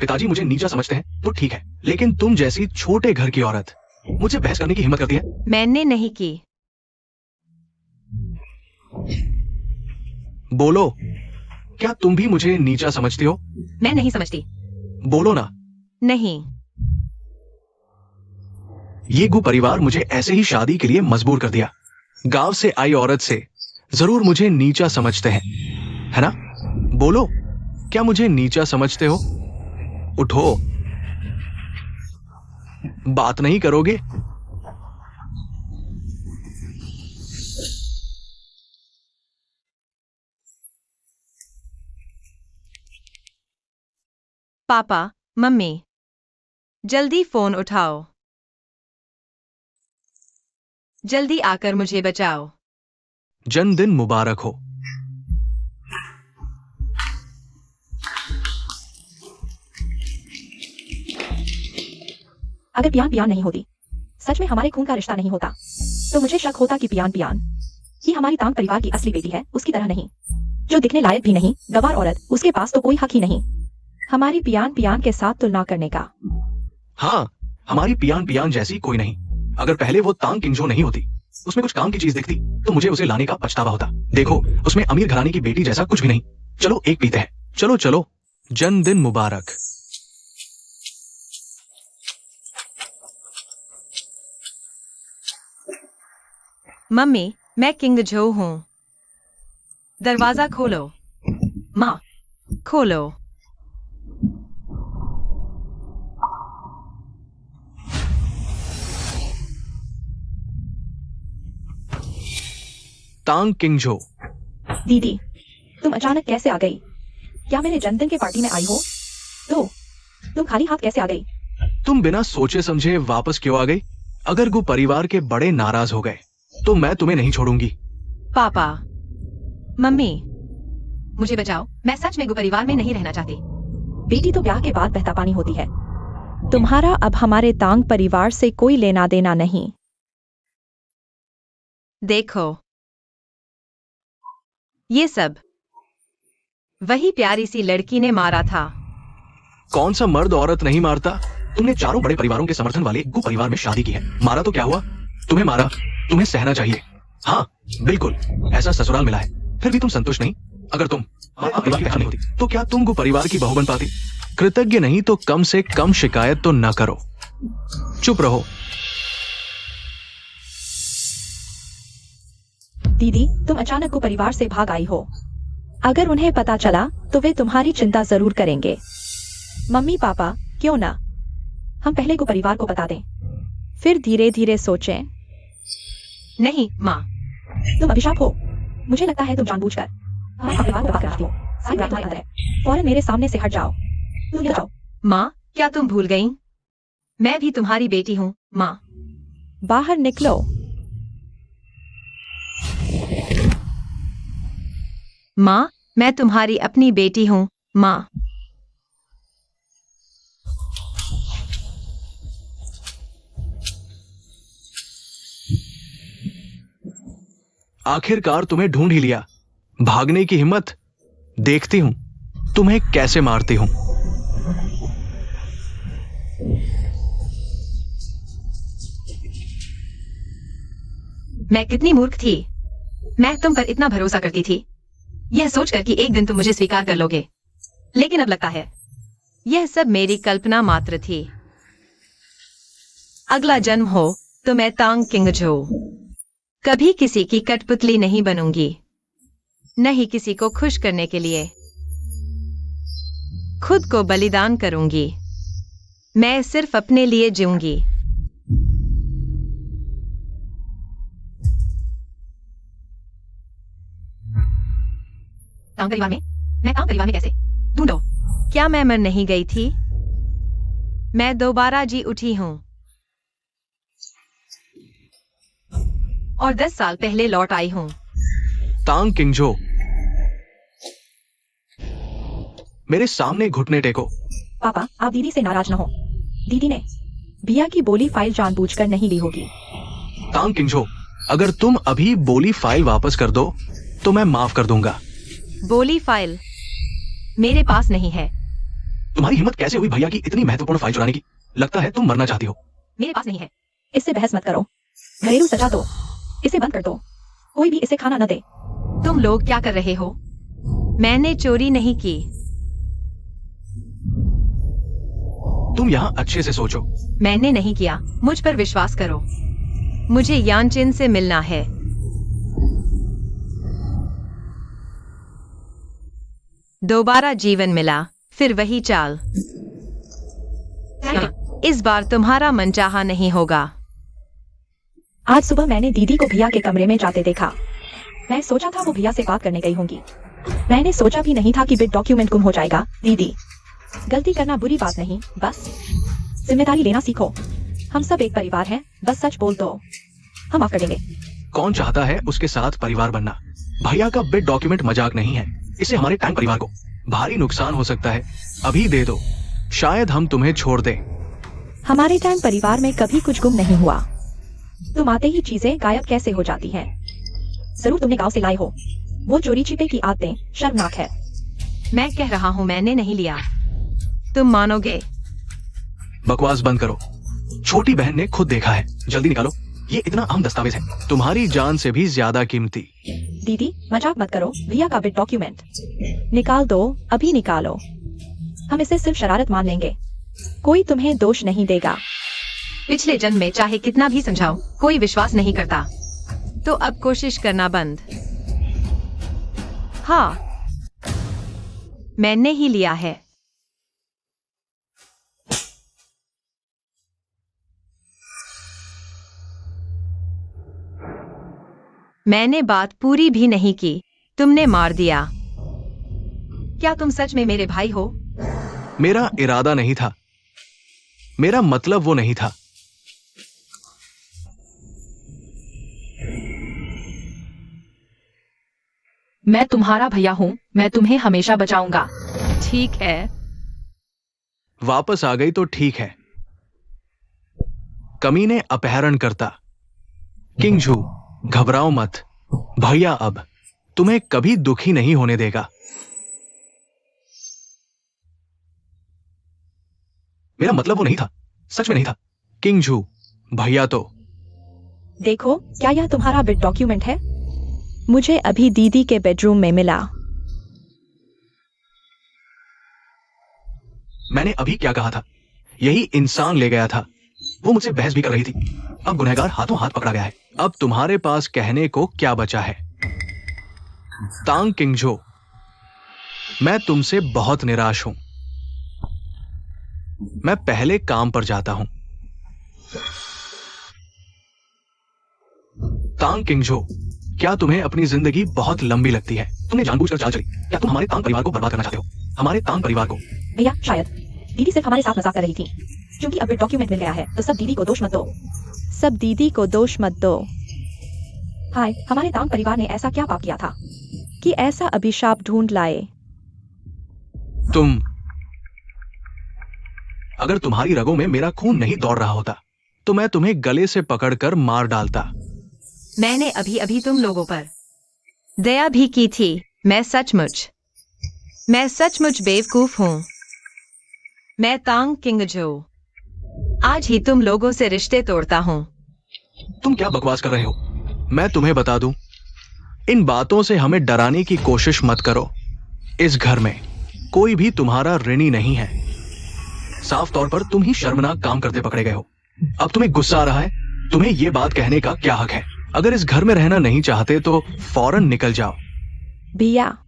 पिताजी मुझे नीचा समझते हैं तो ठीक है, लेकिन तुम जैसी छोटे घर की औरत मुझे बहस करने की हिम्मत करती है? मैंने नहीं की। बोलो, क्या तुम भी मुझे नीचा समझती हो? मैं नहीं समझती। बोलो ना। नहीं। ये गु परिवार मुझे ऐसे ही शादी के लिए मजबूर कर दिया। गांव से आई औरत से जरूर मुझे नीचा समझते हैं, है ना? बोलो, क्या मुझे नीचा समझते हो? उठो, बात नहीं करोगे? पापा, मम्मी, जल्दी फोन उठाओ। जल्दी आकर मुझे बचाओ। जन्मदिन मुबारक हो। अगर पियान पियान नहीं होती, सच में हमारे खून का रिश्ता नहीं होता, तो मुझे शक होता कि पियान पियान ये हमारी तांग परिवार की असली बेटी है, उसकी तरह नहीं, जो दिखने लायक भी नहीं, गवार औरत, उसके पास तो कोई हक ही नहीं हमारी पियान पियान के साथ तुलना करने का। हाँ, हमारी पियान पियान जैसी कोई नहीं। अगर पहले वो तांग किंजो नहीं होती, उसमें कुछ काम की चीज दिखती, तो मुझे उसे लाने का पछतावा होता। देखो, उसमें अमीर घराने की बेटी जैसा कुछ भी नहीं। चलो एक पीते हैं। चलो चलो। जन्मदिन मुबारक। मम्मी, मैं किंग जो हूँ। दरवाजा खोलो। माँ, खोलो। तांग किंजो। दीदी, तुम अचानक कैसे आ गई? क्या मेरे जन्मदिन के पार्टी में आई हो? तो तुम खाली हाथ कैसे आ गई? तुम बिना सोचे समझे वापस क्यों आ गई? अगर गु परिवार के बड़े नाराज हो गए, तो मैं तुम्हें नहीं छोड़ूंगी। पापा, मम्मी, मुझे बचाओ। मैं सच में गु परिवार में नहीं रहना चाहती। बेटी तो ब्याह के बाद बहता पानी होती है। तुम्हारा अब हमारे तांग परिवार से कोई लेना देना नहीं। देखो, ये सब वही प्यारी सी लड़की ने मारा था। कौन सा मर्द औरत नहीं मारता? तुमने चारों बड़े परिवारों के समर्थन वाले गु परिवार में शादी की है। मारा तो क्या हुआ? तुम्हें मारा, तुम्हें सहना चाहिए। हाँ, बिल्कुल, ऐसा ससुराल मिला है। फिर भी तुम संतुष्ट नहीं? अगर तुम परिवार की नहीं होती, तो क्या तुम गु परिवार की बहू बन पाती? कृतज्ञ नहीं तो कम से कम शिकायत तो न करो। चुप रहो। दीदी, तुम अचानक को परिवार से भाग आई हो। अगर उन्हें पता चला तो वे तुम्हारी चिंता जरूर करेंगे। मम्मी पापा, क्यों ना हम पहले को परिवार को बता दें, फिर धीरे धीरे सोचें। नहीं माँ, तुम अभिशाप हो। मुझे लगता है तुम जानबूझकर हमारे परिवार को भाग रही हो। सारी बात तुम्हारे अंदर है। फौरन मेरे सामने से हट जाओ। तुम जाओ। माँ, क्या तुम भूल गई? मैं भी तुम्हारी बेटी हूँ माँ। बाहर निकलो। माँ, मैं तुम्हारी अपनी बेटी हूँ माँ। आखिरकार तुम्हें ढूंढ ही लिया। भागने की हिम्मत? देखती हूं तुम्हें कैसे मारती हूं। मैं कितनी मूर्ख थी। मैं तुम पर इतना भरोसा करती थी, यह सोचकर कि एक दिन तुम मुझे स्वीकार कर लोगे। लेकिन अब लगता है यह सब मेरी कल्पना मात्र थी। अगला जन्म हो तो मैं तांग किंगजो कभी किसी की कठपुतली नहीं बनूंगी, नहीं किसी को खुश करने के लिए खुद को बलिदान करूंगी। मैं सिर्फ अपने लिए जीऊंगी। तांग परिवार में? मैं तांग परिवार में कैसे? ढूंढो। क्या मैं मर नहीं गई थी? मैं दोबारा जी उठी हूं और 10 साल पहले लौट आई हूं। तांग किंगजो, मेरे सामने घुटने टेको। पापा, आप दीदी से नाराज न हो। दीदी ने भैया की बोली फाइल जानबूझकर नहीं ली होगी। तांग किंगजो, अगर तुम अभी बोली फाइल वापस कर दो तो मैं माफ कर दूंगा। बोली फाइल मेरे पास नहीं है, तुम्हारी हिम्मत कैसे हुई भैया की इतनी महत्वपूर्ण फाइल चुराने की? लगता है तुम मरना चाहती हो। मेरे पास नहीं है। इससे बहस मत करो। घरेलू सजा दो, इसे बंद कर दो। कोई भी इसे खाना न दे। तुम लोग क्या कर रहे हो? मैंने चोरी नहीं की। तुम यहाँ अच्छे से सोचो। मैंने नहीं किया, मुझ पर विश्वास करो। मुझे यानचिन से मिलना है। दोबारा जीवन मिला, फिर वही चाल। इस बार तुम्हारा मनचाहा नहीं होगा। आज सुबह मैंने दीदी को भैया के कमरे में जाते देखा। मैं सोचा था वो भैया से बात करने गई होंगी। मैंने सोचा भी नहीं था कि बिट डॉक्यूमेंट गुम हो जाएगा। दीदी, गलती करना बुरी बात नहीं, बस जिम्मेदारी लेना सीखो। हम सब एक परिवार हैं, बस सच बोल दो, हम माफ कर देंगे। कौन चाहता है उसके साथ परिवार बनना? भैया का बिट डॉक्यूमेंट मजाक नहीं है। इसे हमारे टैंक परिवार को भारी नुकसान हो सकता है। अभी दे दो, शायद हम तुम्हें छोड़ दें। हमारे टैंक परिवार में कभी कुछ गुम नहीं हुआ। तुम आते ही चीजें गायब कैसे हो जाती हैं? जरूर तुमने गांव से लाए हो। वो चोरी छिपे की आदतें शर्मनाक है। मैं कह रहा हूँ मैंने नहीं लिया। तुम मानोगे? बकवास बंद करो। छोटी बहन ने खुद देखा है। जल्दी निकालो, ये इतना अहम दस्तावेज है, तुम्हारी जान से भी ज्यादा कीमती। दीदी, मजाक मत करो। भैया का बिट डॉक्यूमेंट निकाल दो, अभी निकालो। हम इसे सिर्फ शरारत मान लेंगे, कोई तुम्हें दोष नहीं देगा। पिछले जन्म में चाहे कितना भी समझाओ, कोई विश्वास नहीं करता। तो अब कोशिश करना बंद। हाँ, मैंने ही लिया है। मैंने बात पूरी भी नहीं की, तुमने मार दिया। क्या तुम सच में मेरे भाई हो? मेरा इरादा नहीं था, मेरा मतलब वो नहीं था। मैं तुम्हारा भैया हूँ, मैं तुम्हें हमेशा बचाऊंगा। ठीक है। वापस आ गई तो ठीक है। कमीने अपहरण करता। किंगझू, घबराओ मत। भैया अब तुम्हें कभी दुखी नहीं होने देगा। मेरा मतलब वो नहीं था, सच में नहीं था। किंगझू, भैया तो। देखो, क्या यह तुम्हारा बिट डॉक्यूमेंट है? मुझे अभी दीदी के बेडरूम में मिला। मैंने अभी क्या कहा था? यही इंसान ले गया था। वो मुझसे बहस भी कर रही थी। अब गुनहगार हाथों हाथ पकड़ा गया है। अब तुम्हारे पास कहने को क्या बचा है? तांग किंगझो, मैं तुमसे बहुत निराश हूं। मैं पहले काम पर जाता हूं। तांग किंगझो, क्या तुम्हें अपनी जिंदगी बहुत लंबी लगती है? तुमने जानबूझकर चाल चली। क्या तुम हमारे तांग परिवार को बर्बाद करना चाहते हो? हमारे तांग परिवार को? भैया, शायद दीदी सिर्फ हमारे साथ मजाक कर रही थी। क्योंकि अब बिट डॉक्यूमेंट मिल गया है, तो सब दीदी को दोष मत दो। सब दीदी को दोष मत दो। हाय, हमारे तांग परिवार ने ऐसा क्या पाप किया था कि ऐसा अभिशाप ढूंढ लाए? तुम, अगर तुम्हारी रगों में मेरा खून नहीं दौड़ रहा होता तो मैं तुम्हें गले से पकड़कर मार डालता। मैंने अभी अभी तुम लोगों पर दया भी की थी। मैं सचमुच बेवकूफ हूं। मैं तांग किंगझो आज ही तुम लोगों से रिश्ते तोड़ता हूं। तुम क्या बकवास कर रहे हो? मैं तुम्हें बता दूं, इन बातों से हमें डराने की कोशिश मत करो। इस घर में कोई भी तुम्हारा ऋणी नहीं है। साफ तौर पर तुम ही शर्मनाक काम करते पकड़े गए हो। अब तुम्हें गुस्सा आ रहा है? तुम्हें यह बात कहने का क्या हक है? अगर इस घर में रहना नहीं चाहते तो फौरन निकल जाओ। भैया,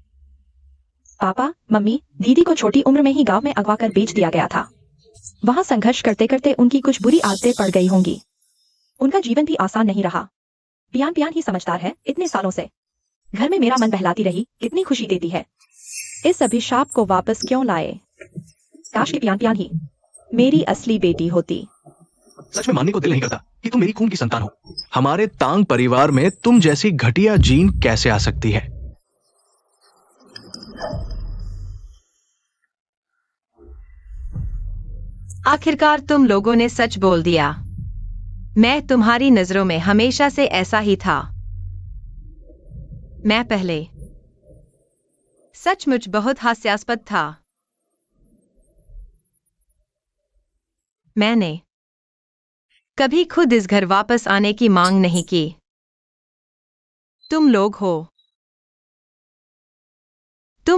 पापा, मम्मी, दीदी को छोटी उम्र में ही गांव में अगवा कर बेच दिया गया था। वहां संघर्ष करते करते उनकी कुछ बुरी आदतें पड़ गई होंगी। उनका जीवन भी आसान नहीं रहा। पियान पियान ही समझदार है इतने सालों से। घर में मेरा मन बहलाती रही, कितनी खुशी देती है। इस अभिशाप को वापस क्यों लाए? काश की पियान पियान ही मेरी असली बेटी होती। सच में मानने को दिल नहीं करता कि तुम मेरी खून की संतान हो। हमारे तांग परिवार में तुम जैसी घटिया जीन कैसे आ सकती है? आखिरकार तुम लोगों ने सच बोल दिया। मैं तुम्हारी नजरों में हमेशा से ऐसा ही था। मैं पहले सचमुच बहुत हास्यास्पद था। मैंने कभी खुद इस घर वापस आने की मांग नहीं की। तुम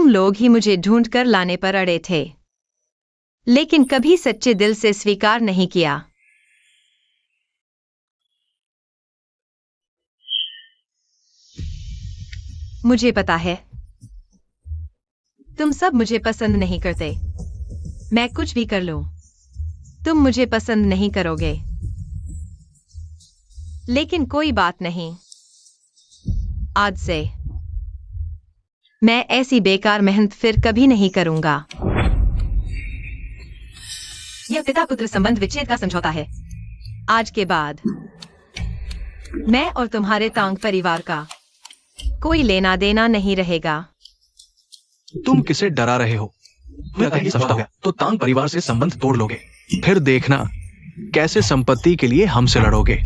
लोग ही मुझे ढूंढ कर लाने पर अड़े थे, लेकिन कभी सच्चे दिल से स्वीकार नहीं किया। मुझे पता है तुम सब मुझे पसंद नहीं करते। मैं कुछ भी कर लूं, तुम मुझे पसंद नहीं करोगे। लेकिन कोई बात नहीं, आज से मैं ऐसी बेकार मेहनत फिर कभी नहीं करूंगा। यह पिता पुत्र संबंध विच्छेद का समझौता है। आज के बाद मैं और तुम्हारे तांग परिवार का कोई लेना देना नहीं रहेगा। तुम किसे डरा रहे हो? मैं कहीं समझौता हो गया तो तांग परिवार से संबंध तोड़ लोगे, फिर देखना कैसे संपत्ति के लिए हमसे लड़ोगे।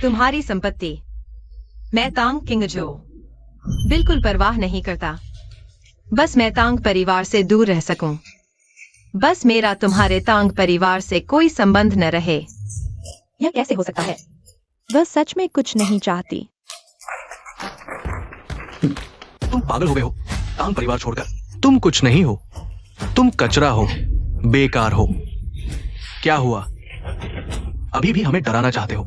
तुम्हारी संपत्ति मैं तांग किंग जो बिल्कुल परवाह नहीं करता। बस मैं तांग परिवार से दूर रह सकूं। बस मेरा तुम्हारे तांग परिवार से कोई संबंध न रहे। यह कैसे हो सकता है? वह सच में कुछ नहीं चाहती। तुम पागल हो गए हो। तांग परिवार छोड़कर तुम कुछ नहीं हो, तुम कचरा हो, बेकार हो। क्या हुआ? अभी भी हमें डराना चाहते हो?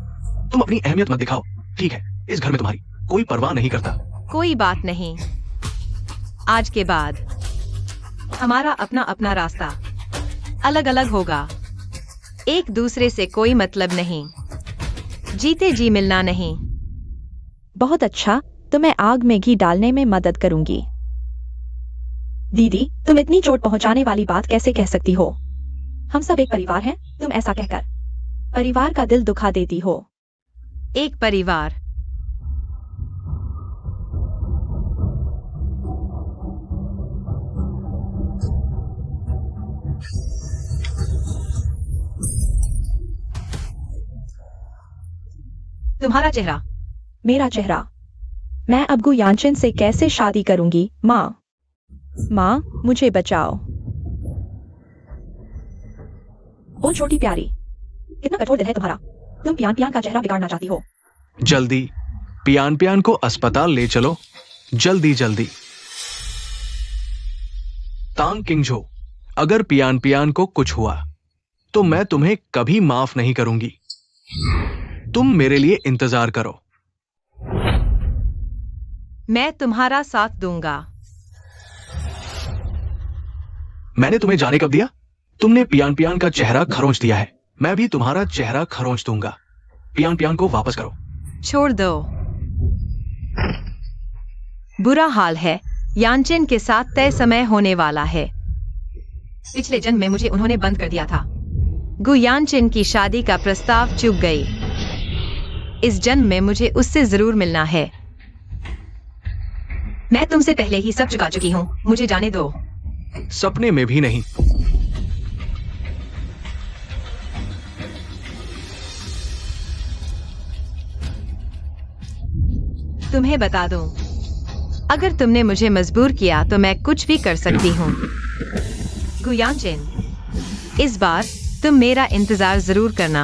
तुम अपनी अहमियत मत दिखाओ, ठीक है? इस घर में तुम्हारी कोई परवाह नहीं करता। कोई बात नहीं, आज के बाद हमारा अपना अपना रास्ता अलग अलग होगा। एक दूसरे से कोई मतलब नहीं, जीते जी मिलना नहीं। बहुत अच्छा, तो मैं आग में घी डालने में मदद करूंगी। दीदी, तुम इतनी चोट पहुंचाने वाली बात कैसे कह सकती हो? हम सब एक परिवार हैं। तुम ऐसा कहकर परिवार का दिल दुखा देती हो। एक परिवार? तुम्हारा चेहरा? मेरा चेहरा? मैं अब गु यानचिन से कैसे शादी करूंगी? माँ, मुझे बचाओ। ओ छोटी प्यारी, कितना कठोर दिल है तुम्हारा। तुम पियान पियान का चेहरा बिगाड़ना चाहती हो। जल्दी पियान पियान को अस्पताल ले चलो, जल्दी जल्दी। तांग किंगझो, अगर पियान पियान को कुछ हुआ तो मैं तुम्हें कभी माफ नहीं करूंगी। तुम मेरे लिए इंतजार करो। मैं तुम्हारा साथ दूंगा। मैंने तुम्हें जाने कब दिया? तुमने पियान पियान का चेहरा खरोंच दिया है, मैं भी तुम्हारा चेहरा खरोंच दूंगा। पियान पियान को वापस करो। छोड़ दो। बुरा हाल है, यानचिन के साथ तय समय होने वाला है। पिछले जन्म में मुझे उन्होंने बंद कर दिया था। गु यानचिन की शादी का प्रस्ताव चूक गई। इस जन्म में मुझे उससे जरूर मिलना है। मैं तुमसे पहले ही सब चुका चुकी हूँ, मुझे जाने दो। सपने में भी नहीं। तुम्हें बता दूं, अगर तुमने मुझे मजबूर किया तो मैं कुछ भी कर सकती हूँ। गु यानचिन, इस बार तुम मेरा इंतजार जरूर करना।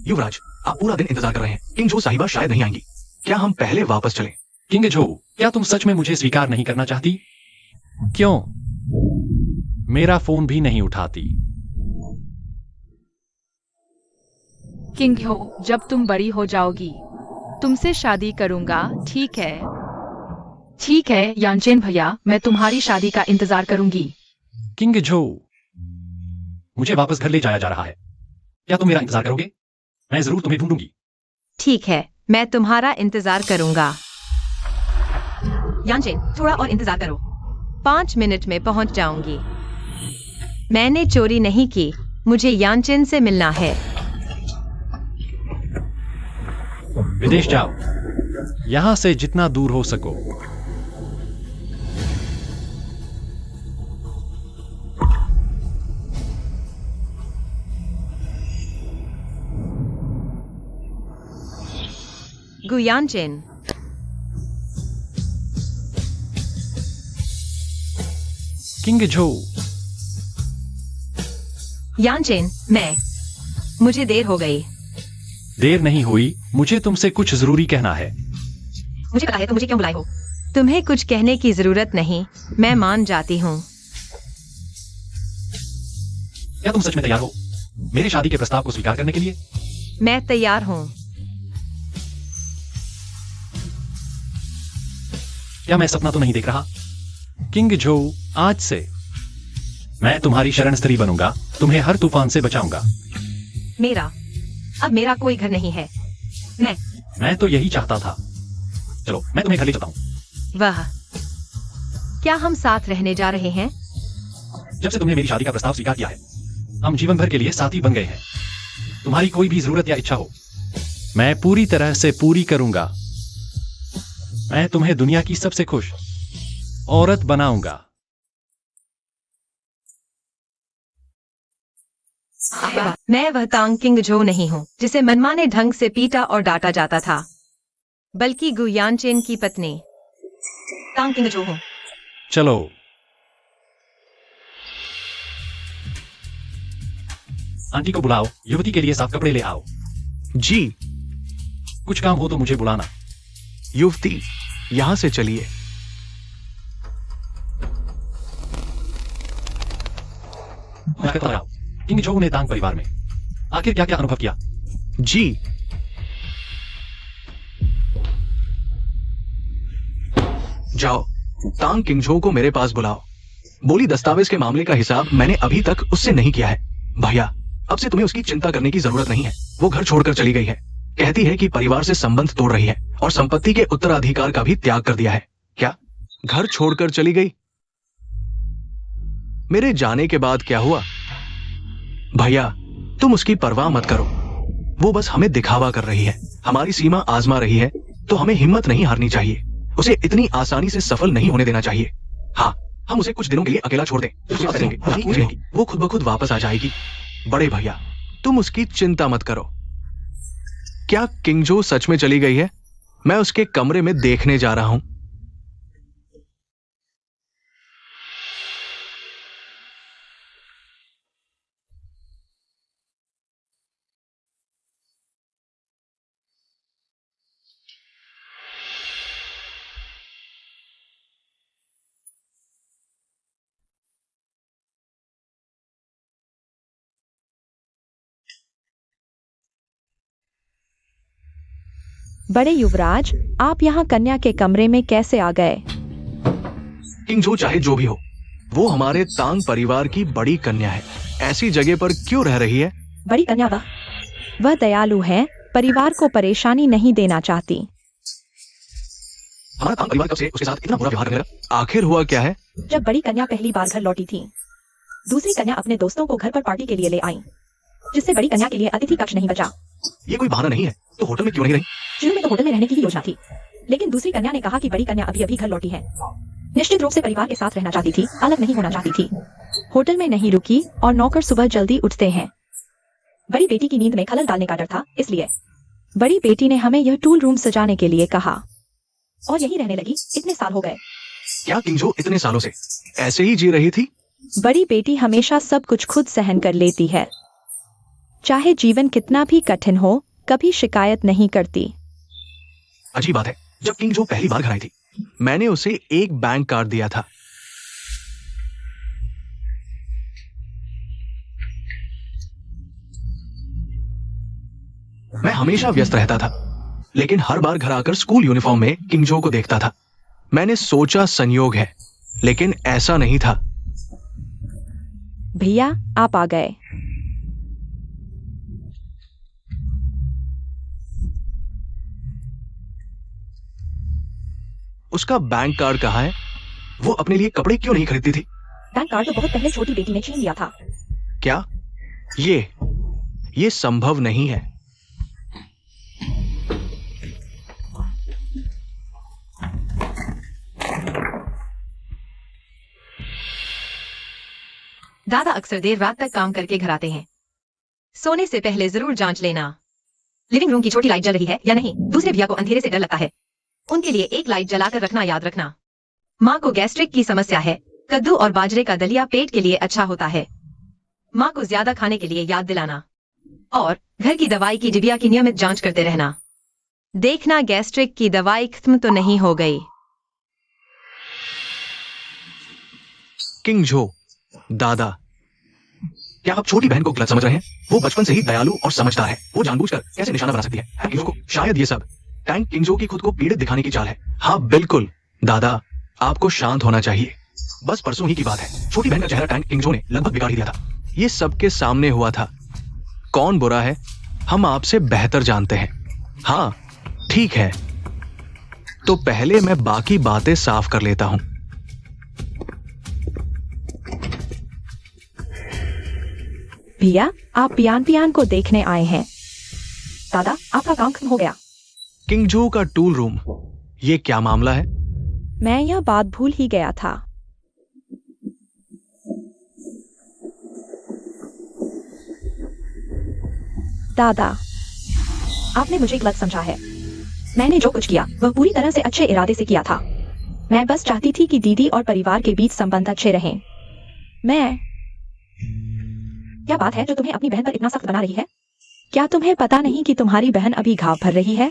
युवराज, आप पूरा दिन इंतजार कर रहे हैं। किंगझो साहिबा शायद नहीं आएंगी। क्या हम पहले वापस चलें? किंगझो, क्या तुम सच में मुझे स्वीकार नहीं करना चाहती? क्यों? मेरा फोन भी नहीं उठाती। किंगझो, जब तुम बड़ी हो जाओगी तुमसे शादी करूंगा, ठीक है? ठीक है यानचिन भैया, मैं तुम्हारी शादी का इंतजार करूंगी। किंगझो, मुझे वापस घर ले जाया जा रहा है। क्या तुम मेरा इंतजार करोगे? मैं जरूर तुम्हें ढूंढूंगी। ठीक है, मैं तुम्हारा इंतजार करूंगा। यानचिन, थोड़ा और इंतजार करो। 5 मिनट में पहुंच जाऊंगी। मैंने चोरी नहीं की, मुझे यानचिन से मिलना है। विदेश जाओ, यहां से जितना दूर हो सको। गु यानचिन, किंग झो, यानचेन, मुझे देर हो गई। देर नहीं हुई, मुझे तुमसे कुछ जरूरी कहना है। मुझे पता है तुम मुझे क्यों बुलाए हो। तुम्हें कुछ कहने की जरूरत नहीं, मैं मान जाती हूँ। क्या तुम सच में तैयार हो मेरी शादी के प्रस्ताव को स्वीकार करने के लिए? मैं तैयार हूँ। क्या मैं सपना तो नहीं देख रहा? किंग झो, आज से मैं तुम्हारी शरण स्त्री बनूंगा, तुम्हें हर तूफान से बचाऊंगा। अब मेरा कोई घर नहीं है। मैं तो यही चाहता था। चलो, मैं तुम्हें घर ले चलता हूँ। वाह, क्या हम साथ रहने जा रहे हैं? जब से तुमने मेरी शादी का प्रस्ताव स्वीकार किया है, हम जीवन भर के लिए साथी बन गए हैं। तुम्हारी कोई भी जरूरत या इच्छा हो, मैं पूरी तरह से पूरी करूंगा। मैं तुम्हें दुनिया की सबसे खुश औरत बनाऊंगा। मैं वह तांग किंग झो नहीं हूँ जिसे मनमाने ढंग से पीटा और डांटा जाता था, बल्कि गु यानचेन की पत्नी तांग किंग झो हूँ। चलो, आंटी को बुलाओ, युवती के लिए साफ कपड़े ले आओ। जी। कुछ काम हो तो मुझे बुलाना। युवती, यहां से चलिए। मैं कहता रहा, किंग झो ने तांग परिवार में आखिर क्या क्या अनुभव किया? जी। जाओ, तांग किंगझो को मेरे पास बुलाओ। बोली दस्तावेज के मामले का हिसाब मैंने अभी तक उससे नहीं किया है। भैया, अब से तुम्हें उसकी चिंता करने की जरूरत नहीं है। वो घर छोड़कर चली गई है। कहती है कि परिवार से संबंध तोड़ रही है और संपत्ति के उत्तराधिकार का भी त्याग कर दिया है। क्या घर छोड़कर चली गई? मेरे जाने के बाद क्या हुआ? भैया, तुम उसकी परवाह मत करो। वो बस हमें दिखावा कर रही है, हमारी सीमा आजमा रही है, तो हमें हिम्मत नहीं हारनी चाहिए। उसे इतनी आसानी से सफल नहीं होने देना चाहिए। हाँ, हम उसे कुछ दिनों के लिए अकेला छोड़ दें, वो खुद ब खुद वापस आ जाएगी। बड़े भैया, तुम उसकी चिंता मत करो। क्या किंगझो सच में चली गई है? मैं उसके कमरे में देखने जा रहा हूं। बड़े युवराज, आप यहाँ कन्या के कमरे में कैसे आ गए? किंगझो चाहे जो भी हो, वो हमारे तांग परिवार की बड़ी कन्या है। ऐसी जगह पर क्यों रह रही है? बड़ी कन्या वह दयालु है, परिवार को परेशानी नहीं देना चाहती। हमारा तांग परिवार कब से उसके साथ इतना बुरा व्यवहार करने लगा? आखिर हुआ क्या है? जब बड़ी कन्या पहली बार घर लौटी थी, दूसरी कन्या अपने दोस्तों को घर पर पार्टी के लिए ले आई, जिससे बड़ी कन्या के लिए अतिथि कक्ष नहीं बचा। ये कोई बहाना नहीं है, तो होटल में क्यों नहीं रही? शुरू में तो होटल में रहने की ही योजना थी, लेकिन दूसरी कन्या ने कहा कि बड़ी कन्या अभी अभी घर लौटी है, निश्चित रूप से परिवार के साथ रहना चाहती थी, अलग नहीं होना चाहती थी। होटल में नहीं रुकी और नौकर सुबह जल्दी उठते हैं। बड़ी बेटी की नींद में खलल डालने का डर था, इसलिए बड़ी बेटी ने हमें यह टूल रूम सजाने के लिए कहा और यही रहने लगी। इतने साल हो गए। क्या किंगझो इतने सालों से ऐसे ही जी रही थी? बड़ी बेटी हमेशा सब कुछ खुद सहन कर लेती है, चाहे जीवन कितना भी कठिन हो, कभी शिकायत नहीं करती। अच्छी बात है। जब किंगझो पहली बार घर आई थी, मैंने उसे एक बैंक कार्ड दिया था। मैं हमेशा व्यस्त रहता था, लेकिन हर बार घर आकर स्कूल यूनिफॉर्म में किंगझो को देखता था। मैंने सोचा संयोग है, लेकिन ऐसा नहीं था। भैया, आप आ गए। उसका बैंक कार्ड कहाँ है? वो अपने लिए कपड़े क्यों नहीं खरीदती थी? बैंक कार्ड तो बहुत पहले छोटी बेटी ने छीन लिया था। क्या ये संभव नहीं है। दादा अक्सर देर रात तक काम करके घर आते हैं। सोने से पहले जरूर जांच लेना लिविंग रूम की छोटी लाइट जल रही है या नहीं। दूसरे भैया को अंधेरे से डर लगता है, उनके लिए एक लाइट जलाकर रखना याद रखना। माँ को गैस्ट्रिक की समस्या है, कद्दू और बाजरे का दलिया पेट के लिए अच्छा होता है। माँ को ज्यादा खाने के लिए याद दिलाना और घर की दवाई की डिबिया की नियमित जांच करते रहना। देखना गैस्ट्रिक की दवाई खत्म तो नहीं हो गई। किंग जो, दादा, क्या आप छोटी बहन को गलत समझ रहे हैं? वो बचपन से ही दयालु और समझदार है। वो जानबूझकर कैसे निशाना बना सकती है किंजो को? शायद ये सब टैंक किंजो की खुद को पीड़ित दिखाने की चाल है। हाँ बिल्कुल दादा, आपको शांत होना चाहिए। बस परसों ही की बात है, छोटी बहन का चेहरा टैंक किंजो ने लगभग बिगाड़ ही दिया था। ये सबके सामने हुआ था। कौन बुरा है, हम आपसे बेहतर जानते हैं। हाँ ठीक है, तो पहले मैं बाकी बातें साफ कर लेता हूं। भैया, आप पियान पियान को देखने आए हैं। दादा, आपका काम खत्म हो गया। किंगजो का टूल रूम, ये क्या मामला है? मैं यह बात भूल ही गया था। दादा, आपने मुझे गलत समझा है। मैंने जो कुछ किया वह पूरी तरह से अच्छे इरादे से किया था। मैं बस चाहती थी कि दीदी और परिवार के बीच संबंध अच्छे रहें। क्या बात है जो तुम्हें अपनी बहन पर इतना सख्त बना रही है? क्या तुम्हें पता नहीं कि तुम्हारी बहन अभी घाव भर रही है?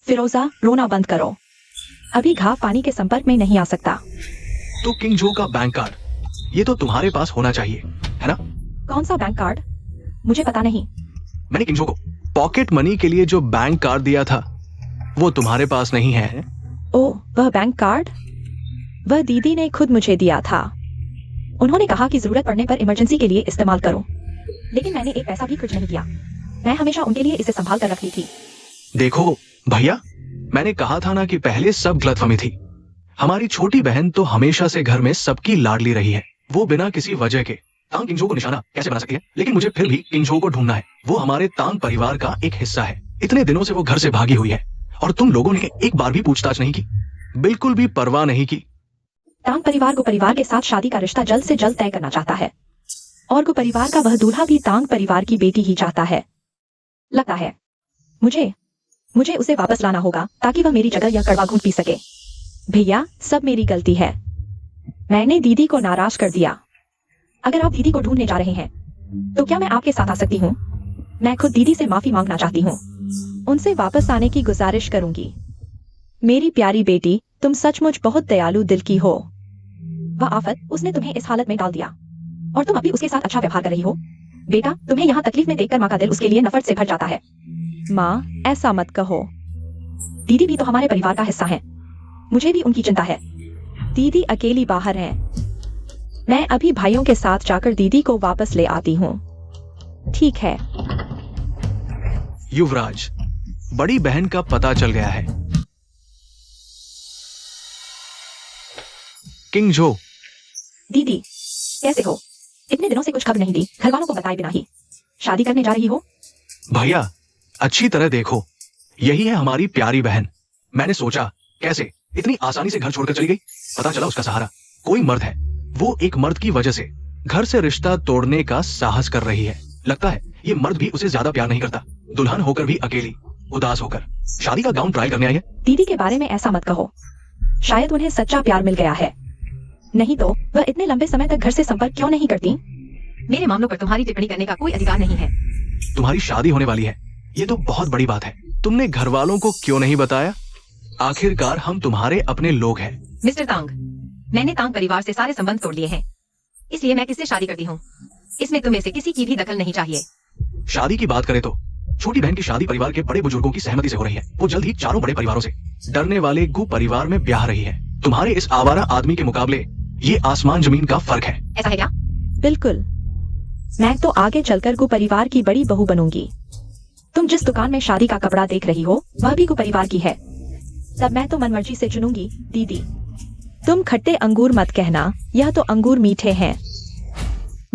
फिरोजा, रोना बंद करो। अभी घाव पानी के संपर्क में नहीं आ सकता। तो किंगजो का बैंक कार्ड, ये तो तुम्हारे पास होना चाहिए, है ना? कौन सा बैंक कार्ड? मुझे पता नहीं। मैंने किंगजो को पॉकेट मनी के लिए जो बैंक कार्ड दिया था, वो तुम्हारे पास नहीं है? ओह, वह बैंक कार्ड? वह दीदी ने खुद मुझे दिया था। उन्होंने कहा कि जरूरत पड़ने पर इमरजेंसी के लिए इस्तेमाल करो, लेकिन मैंने एक पैसा भी खर्च नहीं किया। मैं हमेशा उनके लिए इसे संभाल कर रखती थी। देखो भैया, मैंने कहा था ना कि पहले सब गलतफहमी थी। हमारी छोटी बहन तो हमेशा से घर में सबकी लाडली रही है। वो बिना किसी वजह के तांग किंजो को निशाना कैसे बना सकती है? लेकिन मुझे फिर भी किंजो को ढूंढना है। वो हमारे तांग परिवार का एक हिस्सा है। इतने दिनों से वो घर से भागी हुई है और तुम लोगों ने एक बार भी पूछताछ नहीं की, बिल्कुल भी परवाह नहीं की। तांग परिवार को परिवार के साथ शादी का रिश्ता जल्द से जल्द तय करना चाहता है और को परिवार का वह दूल्हा भी तांग परिवार की बेटी ही चाहता है। लगता है मुझे उसे वापस लाना होगा ताकि वह मेरी जगह यह कड़वा घूंट पी सके। भैया, सब मेरी गलती है। मैंने दीदी को नाराज कर दिया। अगर आप दीदी को ढूंढने जा रहे हैं तो क्या मैं आपके साथ आ सकती हूँ? मैं खुद दीदी से माफी मांगना चाहती हूँ। उनसे वापस आने की गुजारिश करूंगी। मेरी प्यारी बेटी, तुम सचमुच बहुत दयालु दिल की हो। वह आफत, उसने तुम्हें इस हालत में डाल दिया और तुम अभी उसके साथ अच्छा व्यवहार कर रही हो। बेटा, तुम्हें यहाँ तकलीफ में देखकर माँ का दिल उसके लिए नफरत से भर जाता है। माँ, ऐसा मत कहो। दीदी भी तो हमारे परिवार का हिस्सा है। मुझे भी उनकी चिंता है। दीदी अकेली बाहर है। मैं अभी भाइयों के साथ जाकर दीदी को वापस ले आती हूँ। ठीक है। युवराज, बड़ी बहन का पता चल गया है। किंगजो, दीदी, कैसे हो? इतने दिनों से कुछ खबर नहीं दी, घर वालों को बताए बिना ही शादी करने जा रही हो? भैया अच्छी तरह देखो, यही है हमारी प्यारी बहन। मैंने सोचा कैसे इतनी आसानी से घर छोड़कर चली गई। पता चला उसका सहारा कोई मर्द है। वो एक मर्द की वजह से घर से रिश्ता तोड़ने का साहस कर रही है। लगता है ये मर्द भी उसे ज्यादा प्यार नहीं करता। दुल्हन होकर भी अकेली, उदास होकर शादी का गाउन ट्राई करने आई है। दीदी के बारे में ऐसा मत कहो। शायद उन्हें सच्चा प्यार मिल गया है, नहीं तो वह इतने लंबे समय तक घर से संपर्क क्यों नहीं करती? मेरे मामलों पर तुम्हारी टिप्पणी करने का कोई अधिकार नहीं है। तुम्हारी शादी होने वाली है, ये तो बहुत बड़ी बात है। तुमने घर वालों को क्यों नहीं बताया? आखिरकार हम तुम्हारे अपने लोग हैं। मिस्टर तांग, मैंने तांग परिवार से सारे संबंध तोड़ लिए हैं, इसलिए मैं किससे शादी करती हूँ इसमें तुम्हें से किसी की भी दखल नहीं चाहिए। शादी की बात करें तो छोटी बहन की शादी परिवार के बड़े बुजुर्गों की सहमति से हो रही है। वो जल्द ही चारों बड़े परिवारों से डरने वाले गु परिवार में ब्याह रही है। तुम्हारे इस आवारा आदमी के मुकाबले ये आसमान जमीन का फर्क है। ऐसा है क्या? बिल्कुल। मैं तो आगे चलकर गु परिवार की बड़ी बहू बनूंगी। तुम जिस दुकान में शादी का कपड़ा देख रही हो वह भी गु परिवार की है। तब मैं तो मनमर्जी से चुनूंगी। दीदी, तुम खट्टे अंगूर मत कहना, यह तो अंगूर मीठे हैं।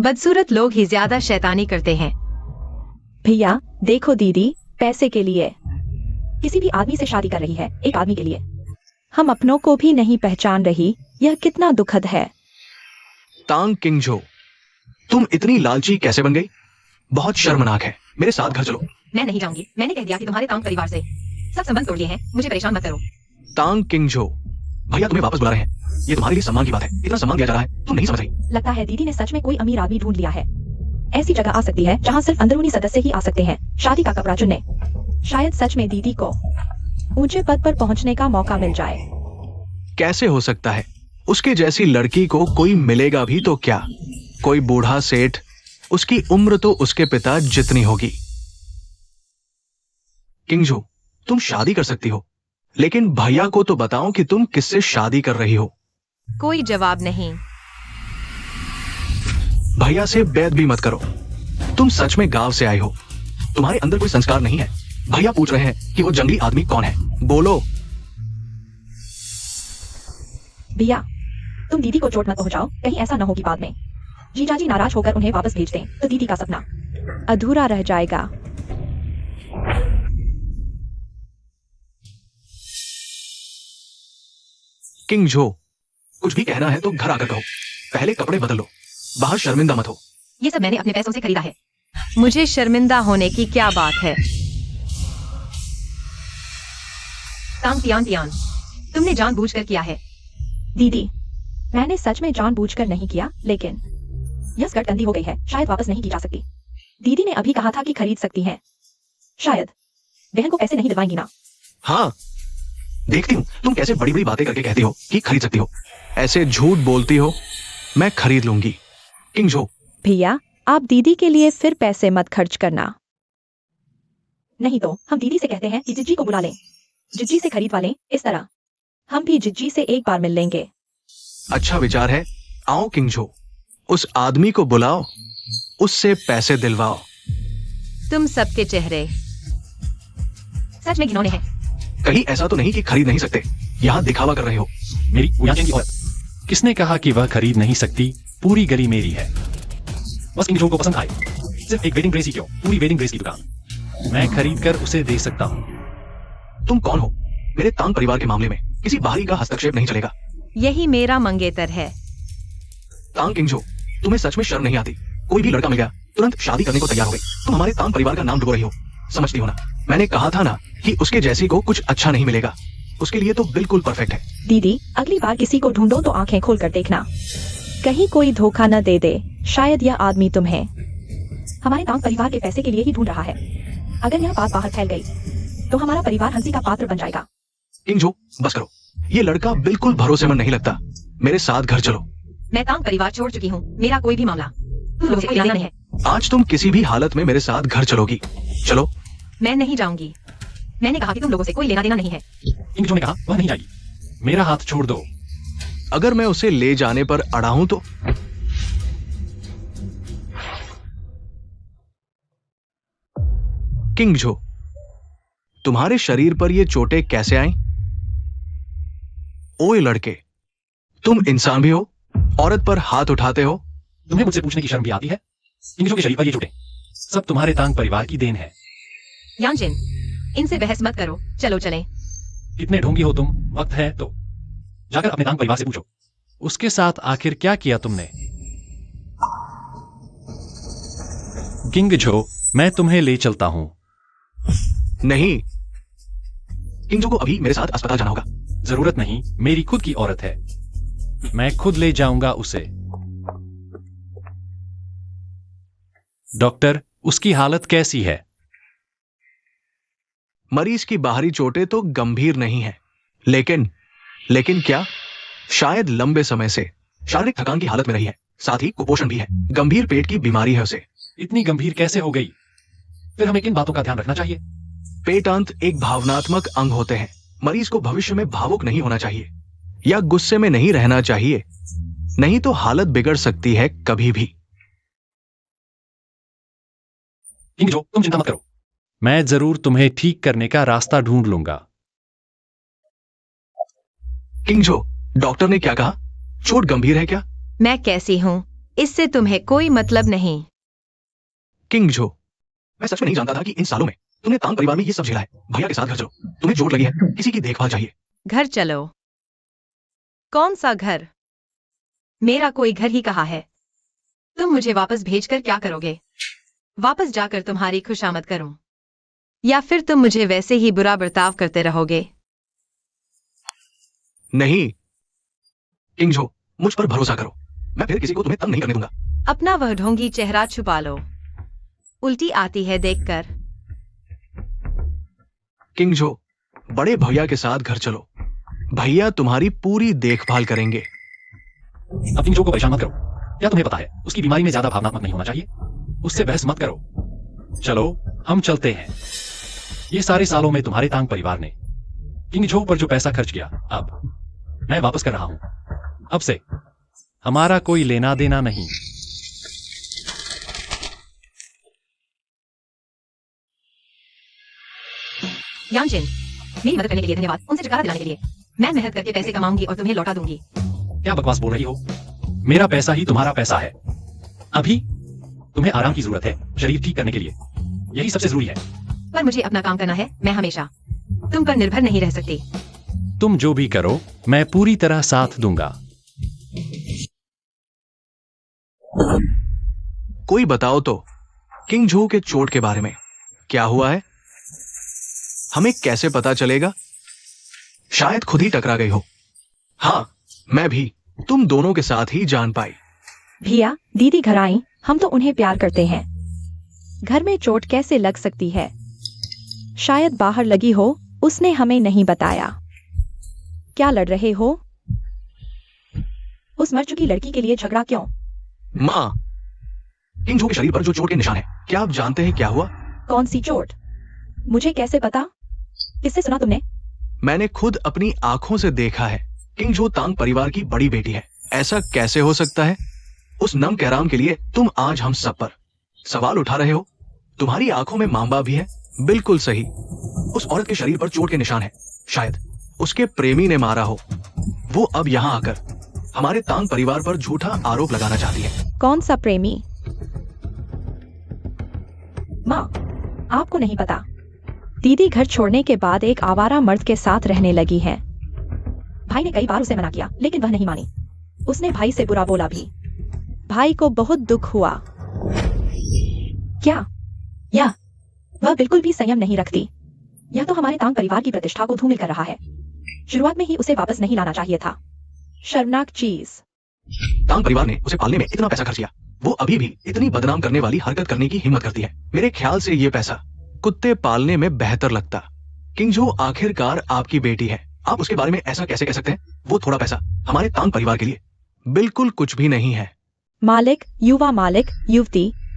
बदसूरत लोग ही ज्यादा शैतानी करते हैं। भैया देखो दीदी, पैसे के लिए किसी भी आदमी से शादी कर रही है, एक आदमी के लिए। हम अपनों को भी नहीं पहचान रही, यह कितना दुखद है। तांग किंगजो, तुम इतनी लालची कैसे बन गई? बहुत शर्मनाक है। मेरे साथ घर चलो। मैं नहीं जाऊंगी। मैंने कह दिया कि तुम्हारे तांग परिवार से सब संबंध तोड़ लिए हैं। मुझे परेशान मत करो। तांग किंगजो, भैया तुम्हें वापस बुला रहे हैं। ये तुम्हारे लिए सम्मान की बात है। इतना सम्मान दिया जा रहा है, तुम नहीं समझ रही। लगता है दीदी ने सच में कोई अमीर आदमी ढूंढ लिया है। ऐसी जगह आ सकती है जहाँ सिर्फ अंदरूनी सदस्य ही आ सकते हैं। शादी का कपड़ा चुनने। शायद सच में दीदी को ऊंचे पद पर पहुंचने का मौका मिल जाए। कैसे हो सकता है? उसके जैसी लड़की को कोई मिलेगा भी तो क्या? कोई बूढ़ा सेठ, उसकी उम्र तो उसके पिता जितनी होगी। किंगजो, तुम शादी कर सकती हो, लेकिन भैया को तो बताओ कि तुम किससे शादी कर रही हो। कोई जवाब नहीं। भैया से बैत भी मत करो। तुम सच में गांव से आए हो, तुम्हारे अंदर कोई संस्कार नहीं है। भैया पूछ रहे हैं कि वो जंगली आदमी कौन है, बोलो। भैया, तुम दीदी को चोट मत पहुंचाओ, कहीं ऐसा न हो कि बाद में जीजाजी नाराज होकर उन्हें वापस भेज दें तो दीदी का सपना अधूरा रह जाएगा। किंगजो, कुछ भी कहना है तो घर आकर कहो। पहले कपड़े बदल लो, बाहर शर्मिंदा मत हो। ये सब मैंने अपने पैसों से खरीदा है। मुझे शर्मिंदा होने की क्या बात है? तांग पियान पियान, तुमने जानबूझकर किया है। दीदी, मैंने सच में जानबूझकर नहीं किया, लेकिन यह स्कर्ट गंदी हो गई है, शायद वापस नहीं की जा सकती। दीदी ने अभी कहा था कि खरीद सकती हैं। शायद बहन को पैसे नहीं दिलवाएंगी ना? हाँ, देखती हूँ तुम कैसे बड़ी बड़ी बातें करके कहती हो कि खरीद सकती हो। ऐसे झूठ बोलती हो। मैं खरीद लूंगी। किंगजो, भैया, आप दीदी के लिए फिर पैसे मत खर्च करना। नहीं तो हम दीदी से कहते हैं कि जिज्जी को बुला लें, जिज्जी से खरीदवा लें। इस तरह हम भी जिज्जी से एक बार मिल लेंगे। अच्छा विचार है। आओ किंगजो, उस आदमी को बुलाओ, उससे पैसे दिलवाओ। तुम सबके चेहरे सच में घिनौने हैं। कहीं ऐसा तो नहीं कि खरीद नहीं सकते, यहाँ दिखावा कर रहे हो। मेरी याचन की औरत। किसने कहा कि वह खरीद नहीं सकती? पूरी गली मेरी है। बस किंगजो को पसंद आए। सिर्फ एक वेडिंग ड्रेस ही क्यों, पूरी वेडिंग ड्रेस की दुकान मैं खरीद कर उसे दे सकता हूँ। तुम कौन हो? मेरे तांग परिवार के मामले में किसी बाहरी का हस्तक्षेप नहीं चलेगा। यही मेरा मंगेतर है। तांग किंगजो, तुम्हें सच में शर्म नहीं आती? कोई भी लड़का मिल गया तुरंत शादी करने को तैयार हो गई। तुम हमारे तांग परिवार का नाम डुबो रही हो। समझती हो ना? मैंने कहा था ना कि उसके जैसी को कुछ अच्छा नहीं मिलेगा। उसके लिए तो बिल्कुल परफेक्ट है। दीदी, अगली बार किसी को ढूंढो तो आंखें खोल कर देखना, कहीं कोई धोखा न दे दे। शायद यह आदमी तुम्हें हमारे तांग परिवार के पैसे के लिए ही ढूंढ रहा है। अगर यह बात बाहर फैल गई तो हमारा परिवार हंसी का पात्र बन जाएगा। किंगजो, बस करो। ये लड़का बिल्कुल भरोसेमंद नहीं लगता। मेरे साथ घर चलो। मैं तांग परिवार छोड़ चुकी हूँ। मेरा कोई भी मामला तुम लोगों से कोई लेना नहीं है। आज तुम किसी भी हालत में मेरे साथ घर चलोगी। चलो। मैं नहीं जाऊंगी। मैंने कहा कि तुम लोगों से कोई लेना देना नहीं है। किंगजो ने कहा वह नहीं जाएगी। मेरा हाथ छोड़ दो। अगर मैं उसे ले जाने पर अड़ा हूं तो? किंगजो, तुम्हारे शरीर पर ये चोटें कैसे आईं? ओए लड़के, तुम इंसान भी हो, औरत पर हाथ उठाते हो। तुम्हें मुझसे पूछने की शर्म भी आती है? किंगजो के शरीर पर ये चोटें सब तुम्हारे तांग परिवार की देन है। यांजिन, इनसे बहस मत करो, चलो चलें। कितने ढोंगी हो तुम? वक्त है तो जाकर अपने तांग परिवार से पूछो। उसके साथ आखिर क्या किया तुमने? किंगजो, मैं तुम्हें ले चलता हूं। नहीं, किंगजो को अभी मेरे साथ अस्पताल जाना होगा। जरूरत नहीं, मेरी खुद की औरत है। मैं खुद ले जाऊंगा उसे। डॉक्टर, उसकी हालत कैसी है? मरीज की बाहरी चोटें तो गंभीर नहीं है, लेकिन क्या? शायद लंबे समय से शारीरिक थकान की हालत में रही है। साथ ही कुपोषण भी है। गंभीर पेट की बीमारी है उसे। इतनी गंभीर कैसे हो गई? फिर हमें किन बातों का ध्यान रखना चाहिए? पेटांत एक भावनात्मक अंग होते हैं। मरीज को भविष्य में भावुक नहीं होना चाहिए या गुस्से में नहीं रहना चाहिए, नहीं तो हालत बिगड़ सकती है कभी भी। किंगजो, तुम चिंता मत करो। मैं जरूर तुम्हें ठीक करने का रास्ता ढूंढ लूंगा। किंगजो, डॉक्टर ने क्या कहा? चोट गंभीर है क्या? मैं कैसी हूँ इससे तुम्हें कोई मतलब नहीं। किंगजो, मैं सच में नहीं जानता था कि इन सालों में तुमने तांग परिवार में ये सब झेला है। भैया के साथ घर चलो। तुम्हें चोट लगी है, किसी की देखभाल चाहिए। घर चलो। कौन सा घर? मेरा कोई घर ही कहाँ है? तुम मुझे वापस भेजकर क्या करोगे? वापस जाकर तुम्हारी खुशामद करूं या फिर तुम मुझे वैसे ही बुरा बर्ताव करते रहोगे? नहीं, किंग जो, मुझ पर भरोसा करो, मैं फिर किसी को तुम्हें तंग नहीं करने दूंगा। अपना वह ढोंगी चेहरा छुपा लो। उल्टी आती है देखकर। किंग जो, बड़े भैया के साथ घर चलो, भैया तुम्हारी पूरी देखभाल करेंगे। अब किंग जो को परेशान मत करो। क्या तुम्हें पता है, उसकी बीमारी में ज्यादा भावनात्मक नहीं होना चाहिए। उससे बहस मत करो। चलो हम चलते हैं। ये सारे सालों में तुम्हारे तांग परिवार ने किंग जो पर जो पैसा खर्च किया, अब मैं वापस कर रहा हूं। अब से हमारा कोई लेना देना नहीं। यांजिन, मेरी मदद करने के लिए धन्यवाद। उनसे छुटकारा दिलाने के लिए मैं मेहनत करके पैसे कमाऊंगी और तुम्हें लौटा दूंगी। क्या बकवास बोल रही हो? मेरा पैसा ही तुम्हारा पैसा है। अभी तुम्हें आराम की जरूरत है, शरीर ठीक करने के लिए। यही सबसे जरूरी है। पर मुझे अपना काम करना है। मैं हमेशा तुम पर निर्भर नहीं रह सकती। तुम जो भी करो, मैं पूरी तरह साथ दूंगा। कोई बताओ तो, किंग जो के चोट के बारे में क्या हुआ है? हमें कैसे पता चलेगा? शायद खुद ही टकरा गई हो। हाँ, मैं भी तुम दोनों के साथ ही जान पाई। भैया, दीदी घर आई, हम तो उन्हें प्यार करते हैं। घर में चोट कैसे लग सकती है? शायद बाहर लगी हो, उसने हमें नहीं बताया। क्या लड़ रहे हो? उस मर चुकी लड़की के लिए झगड़ा क्यों? माँ, किंग जो के शरीर पर जो चोट के निशान है, क्या आप जानते हैं क्या हुआ? कौन सी चोट? मुझे कैसे पता? किससे सुना तुमने? मैंने खुद अपनी आंखों से देखा है। किंग जो तांग परिवार की बड़ी बेटी है। ऐसा कैसे हो सकता है? उस नम कहराम के लिए तुम आज हम सब पर सवाल उठा रहे हो। तुम्हारी आंखों में मांबा भी है। बिल्कुल सही। उस औरत के शरीर पर चोट के निशान है। शायद उसके प्रेमी ने मारा हो। वो अब यहाँ आकर हमारे तांग परिवार पर झूठा आरोप लगाना चाहती है। कौन सा प्रेमी? माँ, आपको नहीं पता, दीदी घर छोड़ने के बाद एक आवारा मर्द के साथ रहने लगी है। भाई ने कई बार उसे मना किया, लेकिन वह नहीं मानी। उसने भाई से बुरा बोला भी। भाई को बहुत दुख हुआ। क्या? या वह बिल्कुल भी संयम नहीं रखती। यह तो हमारे तांग परिवार की प्रतिष्ठा को धूमिल कर रहा है। शुरुआत में ही उसे वापस नहीं लाना चाहिए था। शर्मनाक चीज। तांग परिवार ने उसे पालने में इतना पैसा खर्च किया। वो अभी भी इतनी बदनाम करने वाली हरकत करने की हिम्मत करती है। मेरे ख्याल से ये पैसा कुत्ते पालने में बेहतर लगता। किंग जो आखिरकार आपकी बेटी है। आप उसके बारे में ऐसा कैसे कह सकते हैं? वो थोड़ा पैसा हमारे तांग परिवार के लिए बिल्कुल कुछ भी नहीं है। मालिक, युवा मालिक,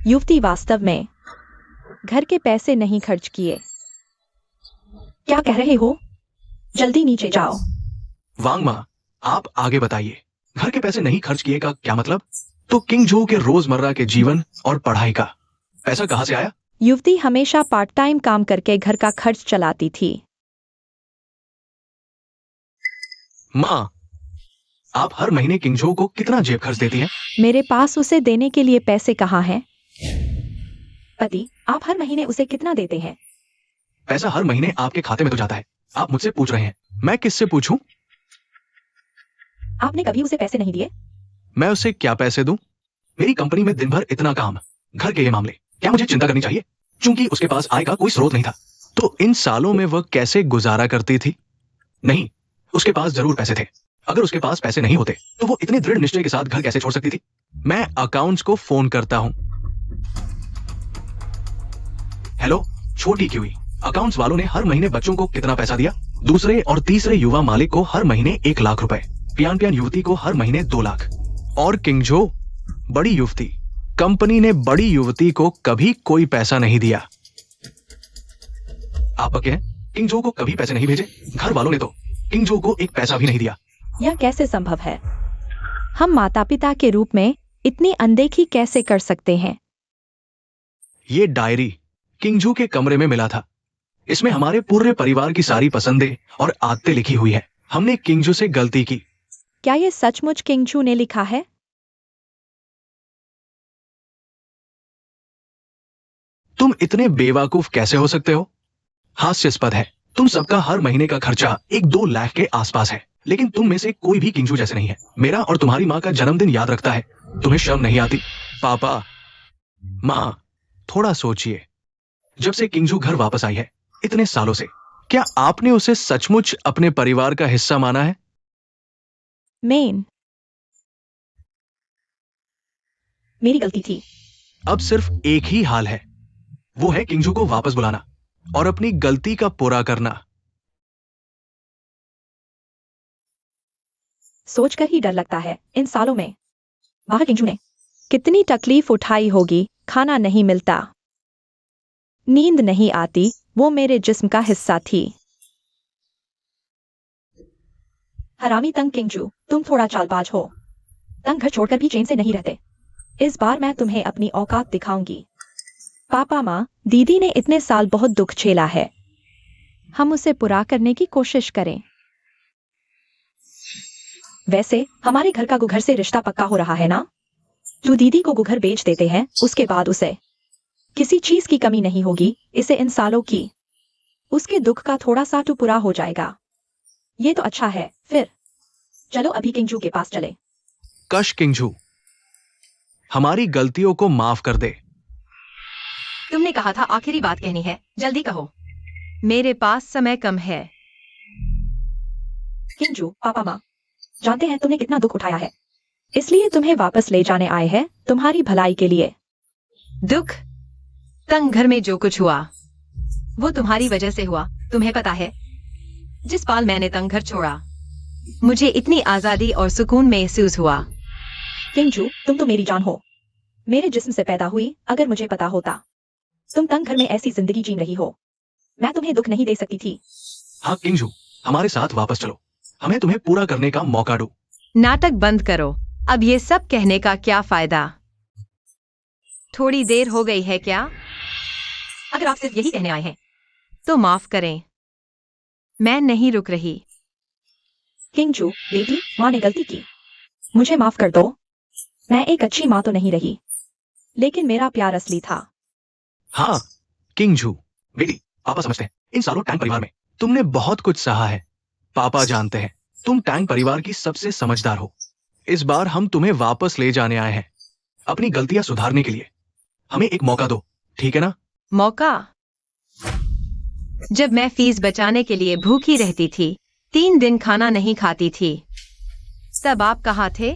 युवती वास्तव में घर के पैसे नहीं खर्च किए। क्या कह रहे हो? जल्दी नीचे जाओ। वांग माँ, आप आगे बताइए। घर के पैसे नहीं खर्च किए का क्या मतलब? तो किंग जो के रोजमर्रा के जीवन और पढ़ाई का पैसा कहाँ से आया? युवती हमेशा पार्ट टाइम काम करके घर का खर्च चलाती थी। माँ, आप हर महीने किंग जो को कितना जेब खर्च देती हैं? मेरे पास उसे देने के लिए पैसे कहाँ हैं? पति, आप हर महीने उसे कितना देते हैं? पैसा हर महीने आपके खाते में तो जाता है। आप मुझसे पूछ रहे हैं, मैं किससे पूछूं? आपने कभी उसे पैसे नहीं दिए? मैं उसे क्या पैसे दूं? मेरी कंपनी में दिन भर इतना काम, घर के ये मामले, क्या मुझे चिंता करनी चाहिए? चूंकि उसके पास आय का कोई स्रोत नहीं था, तो इन सालों में वह कैसे गुजारा करती थी? नहीं, उसके पास जरूर पैसे थे। अगर उसके पास पैसे नहीं होते तो वो इतने दृढ़ निश्चय के साथ घर कैसे छोड़ सकती थी? मैं अकाउंट्स को फोन करता हूं। हेलो, छोटी क्यूई, अकाउंट्स वालों ने हर महीने बच्चों को कितना पैसा दिया? दूसरे और तीसरे युवा मालिक को हर महीने 1 लाख रुपए, पियान पियान युवती को हर महीने 2 लाख, और किंग जो बड़ी युवती, कंपनी ने बड़ी युवती को कभी कोई पैसा नहीं दिया। आप पक्के हैं? किंग जो को कभी पैसे नहीं भेजे? घर वालों ने तो किंग जो को एक पैसा भी नहीं दिया। यह कैसे संभव है? हम माता पिता के रूप में इतनी अनदेखी कैसे कर सकते हैं? ये डायरी किंग जो के कमरे में मिला था। इसमें हमारे पूरे परिवार की सारी पसंदें और आदतें लिखी हुई है। हमने किंग जो से गलती की। क्या ये सचमुच किंगजू ने लिखा है? तुम इतने बेवकूफ कैसे हो सकते हो? हास्यास्पद है। तुम सबका हर महीने का खर्चा 1-2 लाख के आसपास है, लेकिन तुम में से कोई भी किंगजू जैसे नहीं है। मेरा और तुम्हारी माँ का जन्मदिन याद रखता है। तुम्हें शर्म नहीं आती? पापा, माँ, थोड़ा सोचिए। जब से किंगजू घर वापस आई है, इतने सालों से, क्या आपने उसे सचमुच अपने परिवार का हिस्सा माना है? मेन मेरी गलती थी। अब सिर्फ एक ही हाल है, वो है किंगजू को वापस बुलाना और अपनी गलती का पूरा करना। सोचकर ही डर लगता है, इन सालों में बाहर किंगजू ने कितनी तकलीफ उठाई होगी। खाना नहीं मिलता, नींद नहीं आती, वो मेरे जिस्म का हिस्सा थी। हरामी तंग किंगजू, तुम थोड़ा चालबाज हो। तंग घर छोड़कर भी चैन से नहीं रहते। इस बार मैं तुम्हें अपनी औकात दिखाऊंगी। पापा माँ, दीदी ने इतने साल बहुत दुख झेला है, हम उसे पूरा करने की कोशिश करें। वैसे हमारे घर का गुघर से रिश्ता पक्का हो रहा है ना? जो दीदी को गुघर बेच देते हैं, उसके बाद उसे किसी चीज की कमी नहीं होगी। इसे इन सालों की उसके दुख का थोड़ा सा तो पूरा हो जाएगा। ये तो अच्छा है। फिर चलो अभी किंगजू के पास चले। कश किंगजू, हमारी गलतियों को माफ कर दे। तुमने कहा था आखिरी बात कहनी है, जल्दी कहो। मेरे पास समय कम है। किंगजू, पापा माँ जानते हैं तुमने कितना दुख उठाया है, इसलिए तुम्हें वापस ले जाने आए हैं, तुम्हारी भलाई के लिए। दुख? तंग घर में जो कुछ हुआ वो तुम्हारी वजह से हुआ। तुम्हें पता है, जिस पाल मैंने तंग घर छोड़ा, मुझे इतनी आजादी और सुकून महसूस हुआ। किंगजू, तुम तो मेरी जान हो, मेरे जिस्म से पैदा हुई। अगर मुझे पता होता तुम तंग घर में ऐसी जिंदगी जी रही हो, मैं तुम्हें दुख नहीं दे सकती थी। हाँ किंगजू, हमारे साथ वापस चलो, हमें तुम्हें पूरा करने का मौका दो। नाटक बंद करो। अब ये सब कहने का क्या फायदा? थोड़ी देर हो गई है क्या? अगर आप सिर्फ यही कहने आए हैं तो माफ करें, मैं नहीं रुक रही। किंगजू बेटी, माँ ने गलती की, मुझे माफ कर दो। मैं एक अच्छी माँ तो नहीं रही, लेकिन मेरा प्यार असली था। हाँ किंगजू बेटी, पापा समझते हैं, इन सालों टैंग परिवार में तुमने बहुत कुछ सहा है। पापा जानते हैं तुम टैंग परिवार की सबसे समझदार हो। इस बार हम तुम्हें वापस ले जाने आए हैं, अपनी गलतियां सुधारने के लिए। हमें एक मौका दो, ठीक है ना? मौका? जब मैं फीस बचाने के लिए भूखी रहती थी, 3 दिन खाना नहीं खाती थी, तब आप कहाँ थे?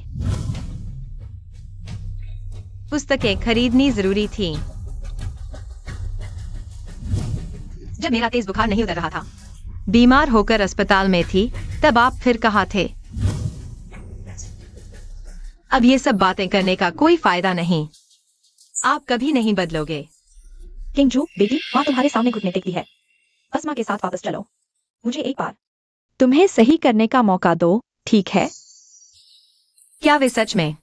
पुस्तकें खरीदनी जरूरी थी। जब मेरा तेज बुखार नहीं उतर रहा था, बीमार होकर अस्पताल में थी, तब आप फिर कहाँ थे? अब ये सब बातें करने का कोई फायदा नहीं। आप कभी नहीं बदलोगे। किंगजू बेटी, माँ तुम्हारे सामने घुटने टेकती है, बस माँ के साथ वापस चलो। मुझे एक बार तुम्हें सही करने का मौका दो, ठीक है? क्या वे सच में?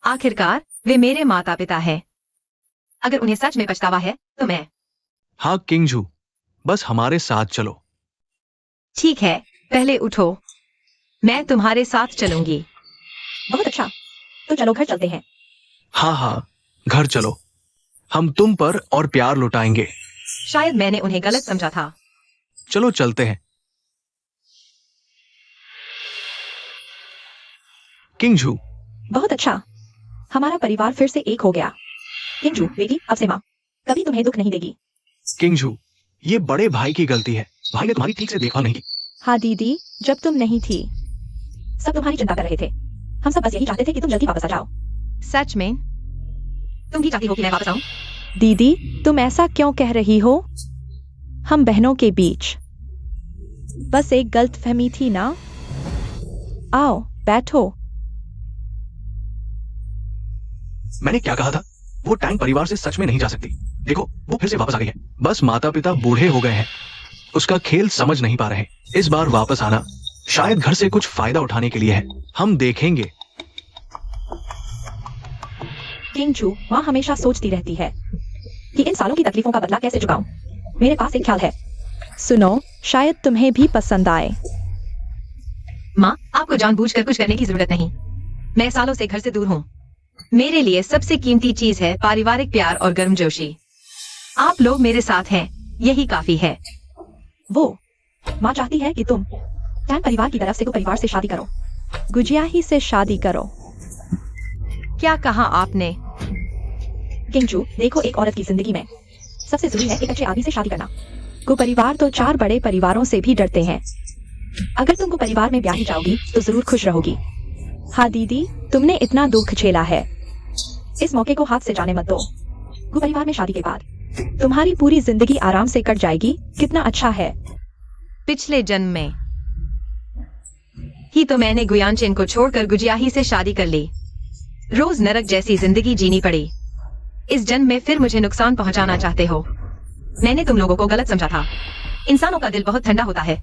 आखिरकार वे मेरे माता पिता हैं। अगर उन्हें सच में पछतावा है तो मैं। हाँ किंगजू, बस हमारे साथ चलो। ठीक है, पहले उठो, मैं तुम्हारे साथ चलूंगी। बहुत अच्छा, तो चलो घर चलते हैं। हाँ हाँ, घर चलो, हम तुम पर और प्यार लुटाएंगे। शायद मैंने उन्हें गलत समझा था। चलो चलते हैं। किंगजू, बहुत अच्छा, हमारा परिवार फिर से एक हो गया। किंगजू बेटी, अब से माँ कभी तुम्हें दुख नहीं देगी। किंगजू, ये बड़े भाई की गलती है, भाई ने तुम्हारी ठीक से देखभाल नहीं की। हाँ दीदी, जब तुम नहीं थी। सब तुम्हारी चिंता कर रहे थे, हम सब बस यही चाहते थे कि तुम जल्दी वापस आ जाओ। सच में? तुम भी चाहती हो कि मैं वापस आऊं? दीदी, तुम ऐसा क्यों कह रही हो? हम बहनों के बीच बस एक गलतफहमी थी ना। आओ बैठो। मैंने क्या कहा था? वो टैंग परिवार से सच में नहीं जा सकती। देखो, वो फिर से वापस आ गई है। बस माता पिता बूढ़े हो गए हैं, उसका खेल समझ नहीं पा रहे। इस बार वापस आना शायद घर से कुछ फायदा उठाने के लिए है, हम देखेंगे। किंगजू, माँ हमेशा सोचती रहती है कि इन सालों की तकलीफों का बदला कैसे चुकाऊं। मेरे पास एक ख्याल है। सुनो, शायद तुम्हें भी पसंद आए। माँ, आपको जानबूझकर कुछ करने की जरूरत नहीं। मैं सालों से घर से दूर हूँ। मेरे लिए सबसे कीमती चीज है पारिवारिक प्यार और गर्मजोशी। आप लोग मेरे साथ हैं, यही काफी है। वो माँ चाहती है कि तुम टैंग परिवार की तरफ से कोई परिवार से शादी करो। गुजिया ही से शादी करो। क्या कहा आपने? किंगजू, देखो, एक औरत की जिंदगी में सबसे जरूरी है एक अच्छे आदमी से शादी करना। कुपरिवार तो 4 बड़े परिवारों से भी डरते हैं। अगर तुम कुपरिवार में ब्याही जाओगी तो जरूर खुश रहोगी। हाँ दीदी, तुमने इतना दुख झेला है, इस मौके को हाथ से जाने मत दो। गु परिवार में शादी के बाद तुम्हारी पूरी जिंदगी आराम से कट जाएगी। कितना अच्छा है। पिछले जन्म में ही तो मैंने गुयांचेन को छोड़कर गुजियाही से शादी कर ली। रोज नरक जैसी जिंदगी जीनी पड़ी। इस जन्म में फिर मुझे नुकसान पहुंचाना चाहते हो। मैंने तुम लोगों को गलत समझा था। इंसानों का दिल बहुत ठंडा होता है।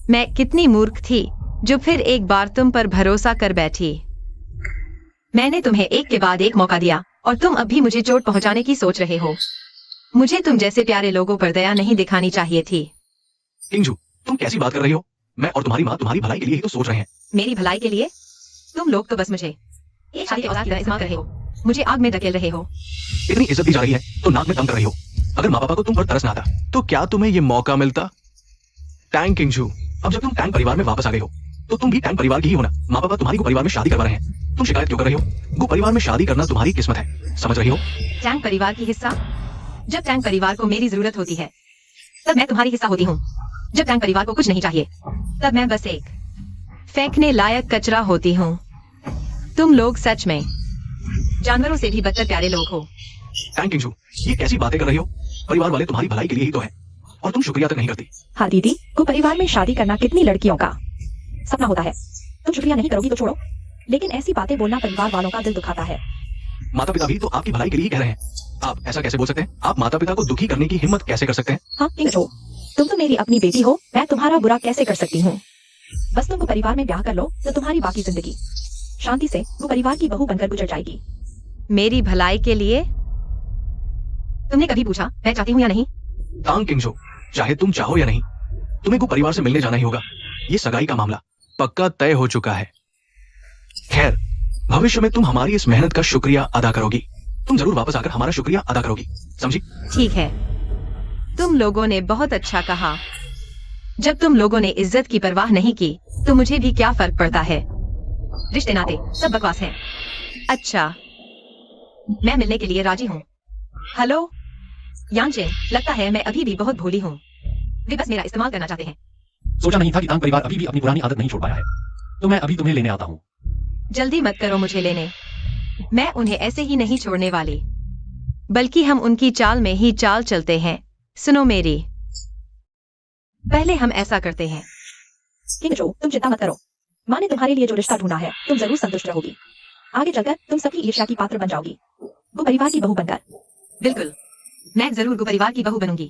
मैं कितनी मूर्ख थी जो फिर एक बार तुम पर भरोसा कर बैठी। मैंने तुम्हें एक के बाद एक मौका दिया और तुम अब भी मुझे चोट पहुंचाने की सोच रहे हो। मुझे तुम जैसे प्यारे लोगों पर दया नहीं दिखानी चाहिए थी। किंजू, तुम कैसी बात कर रही हो? मैं और तुम्हारी माँ तुम्हारी भलाई के लिए ही तो सोच रहे हैं। मेरी भलाई के लिए? तुम लोग तो बस मुझे एक शादी के औजार की तरह इस्तेमाल कर रहे हो। मुझे आग में धकेल रहे हो। इतनी इज्जत दी जा रही है तो नाक में दम कर रही हो। अगर माँ पापा को तुम पर तरस ना आता तो क्या तुम्हें ये मौका मिलता? टैंग किंजू, अब जब तुम टैंग परिवार में वापस आ गए हो तो तुम भी टैंग परिवार की ही होना। माँ पापा तुम्हारी गु परिवार में शादी करवा रहे हैं। तुम शिकायत क्यों कर रही हो? गु परिवार में शादी करना तुम्हारी किस्मत है, समझ रही हो? टैंग परिवार की हिस्सा? जब टैंग परिवार को मेरी जरूरत होती है तब मैं तुम्हारी हिस्सा होती हूँ। जब टैंग परिवार को कुछ नहीं चाहिए तब मैं बस एक फेंकने लायक कचरा होती हूँ। तुम लोग सच में जानवरों से भी बदतर प्यारे लोग हो। टैंग किंजू, ये कैसी बातें कर रही हो? परिवार वाले तुम्हारी भलाई के लिए ही तो है और तुम शुक्रिया तक नहीं करती। हाँ दीदी, गु परिवार में शादी करना कितनी लड़कियों का सपना होता है। तुम शुक्रिया नहीं करोगी तो छोड़ो, लेकिन ऐसी बातें बोलना परिवार वालों का दिल दुखाता है। माता पिता भी तो आपकी भलाई के लिए ही कह रहे हैं। आप ऐसा कैसे बोल सकते हैं? आप माता पिता को दुखी करने की हिम्मत कैसे कर सकते हैं? हाँ किंगजो, तुम तो मेरी अपनी बेटी हो। मैं तुम्हारा बुरा कैसे कर सकती हूँ? बस तुम गु परिवार में ब्याह कर लो तो तुम्हारी बाकी जिंदगी शांति से गु परिवार की बहू बनकर गुजर जाएगी। मेरी भलाई के लिए? तुमने कभी पूछा मैं चाहती हूँ या नहीं? टांग किंजो, चाहे तुम चाहो या नहीं, तुम्हें गु परिवार से मिलने जाना ही होगा। ये सगाई का मामला पक्का तय हो चुका है। खैर, भविष्य में तुम हमारी इस मेहनत का शुक्रिया अदा करोगी। तुम जरूर वापस आकर हमारा शुक्रिया अदा करोगी, समझी? ठीक है, तुम लोगों ने बहुत अच्छा कहा। जब तुम लोगों ने इज्जत की परवाह नहीं की तो मुझे भी क्या फर्क पड़ता है। रिश्ते नाते सब बकवास है। अच्छा, मैं मिलने के लिए राजी हूँ। हेलो यांचे, लगता है मैं अभी भी बहुत भोली हूँ। वे बस मेरा इस्तेमाल करना चाहते हैं। सोचा नहीं था कि तांग परिवार अभी भी अपनी पुरानी आदत नहीं छोड़ पाया है, तो मैं अभी तुम्हें लेने आता हूँ। जल्दी मत करो मुझे लेने। मैं उन्हें ऐसे ही नहीं छोड़ने वाली, बल्कि हम उनकी चाल में ही चाल चलते हैं। सुनो मेरी, पहले हम ऐसा करते हैं। किंगजो, तुम चिंता मत करो। माँ ने तुम्हारे लिए जो रिश्ता ढूंढा है तुम जरूर संतुष्ट रहोगी। आगे चलकर तुम सबकी ईर्ष्या की पात्र बन जाओगी, गु परिवार की बहू बनकर। बिल्कुल, मैं जरूर गु परिवार की बहू बनूंगी।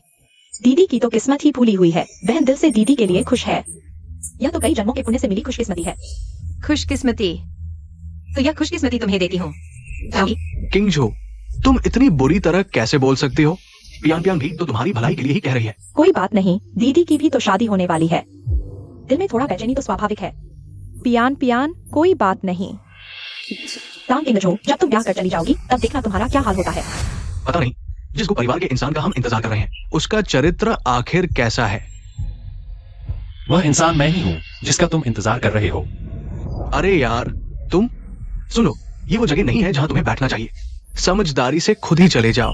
दीदी की तो किस्मत ही फूली हुई है। बहन दिल से दीदी के लिए खुश है। यह तो कई जन्मों के पुण्य से मिली खुशकिस्मती है। खुशकिस्मती? तो यह खुशकिस्मती तुम्हें देती हूँ। जाओगी? किंजो, तुम इतनी बुरी तरह कैसे बोल सकती हो? पियान पियान भी तो तुम्हारी भलाई के लिए ही कह रही है। कोई बात नहीं, दीदी की भी तो शादी होने वाली है। दिल में थोड़ा बेचैनी तो स्वाभाविक है। पियान पियान, कोई बात नहीं। टांग किंगजो, जब तुम ब्याह कर चली जाओगी तब देखना तुम्हारा क्या हाल होता है। पता नहीं, जिसको परिवार के इंसान का हम इंतजार कर रहे हैं उसका चरित्र आखिर कैसा है? वह इंसान मैं ही हूँ जिसका तुम इंतजार कर रहे हो। अरे यार, तुम सुनो, ये वो जगह नहीं है जहां तुम्हें बैठना चाहिए। समझदारी से खुद ही चले जाओ।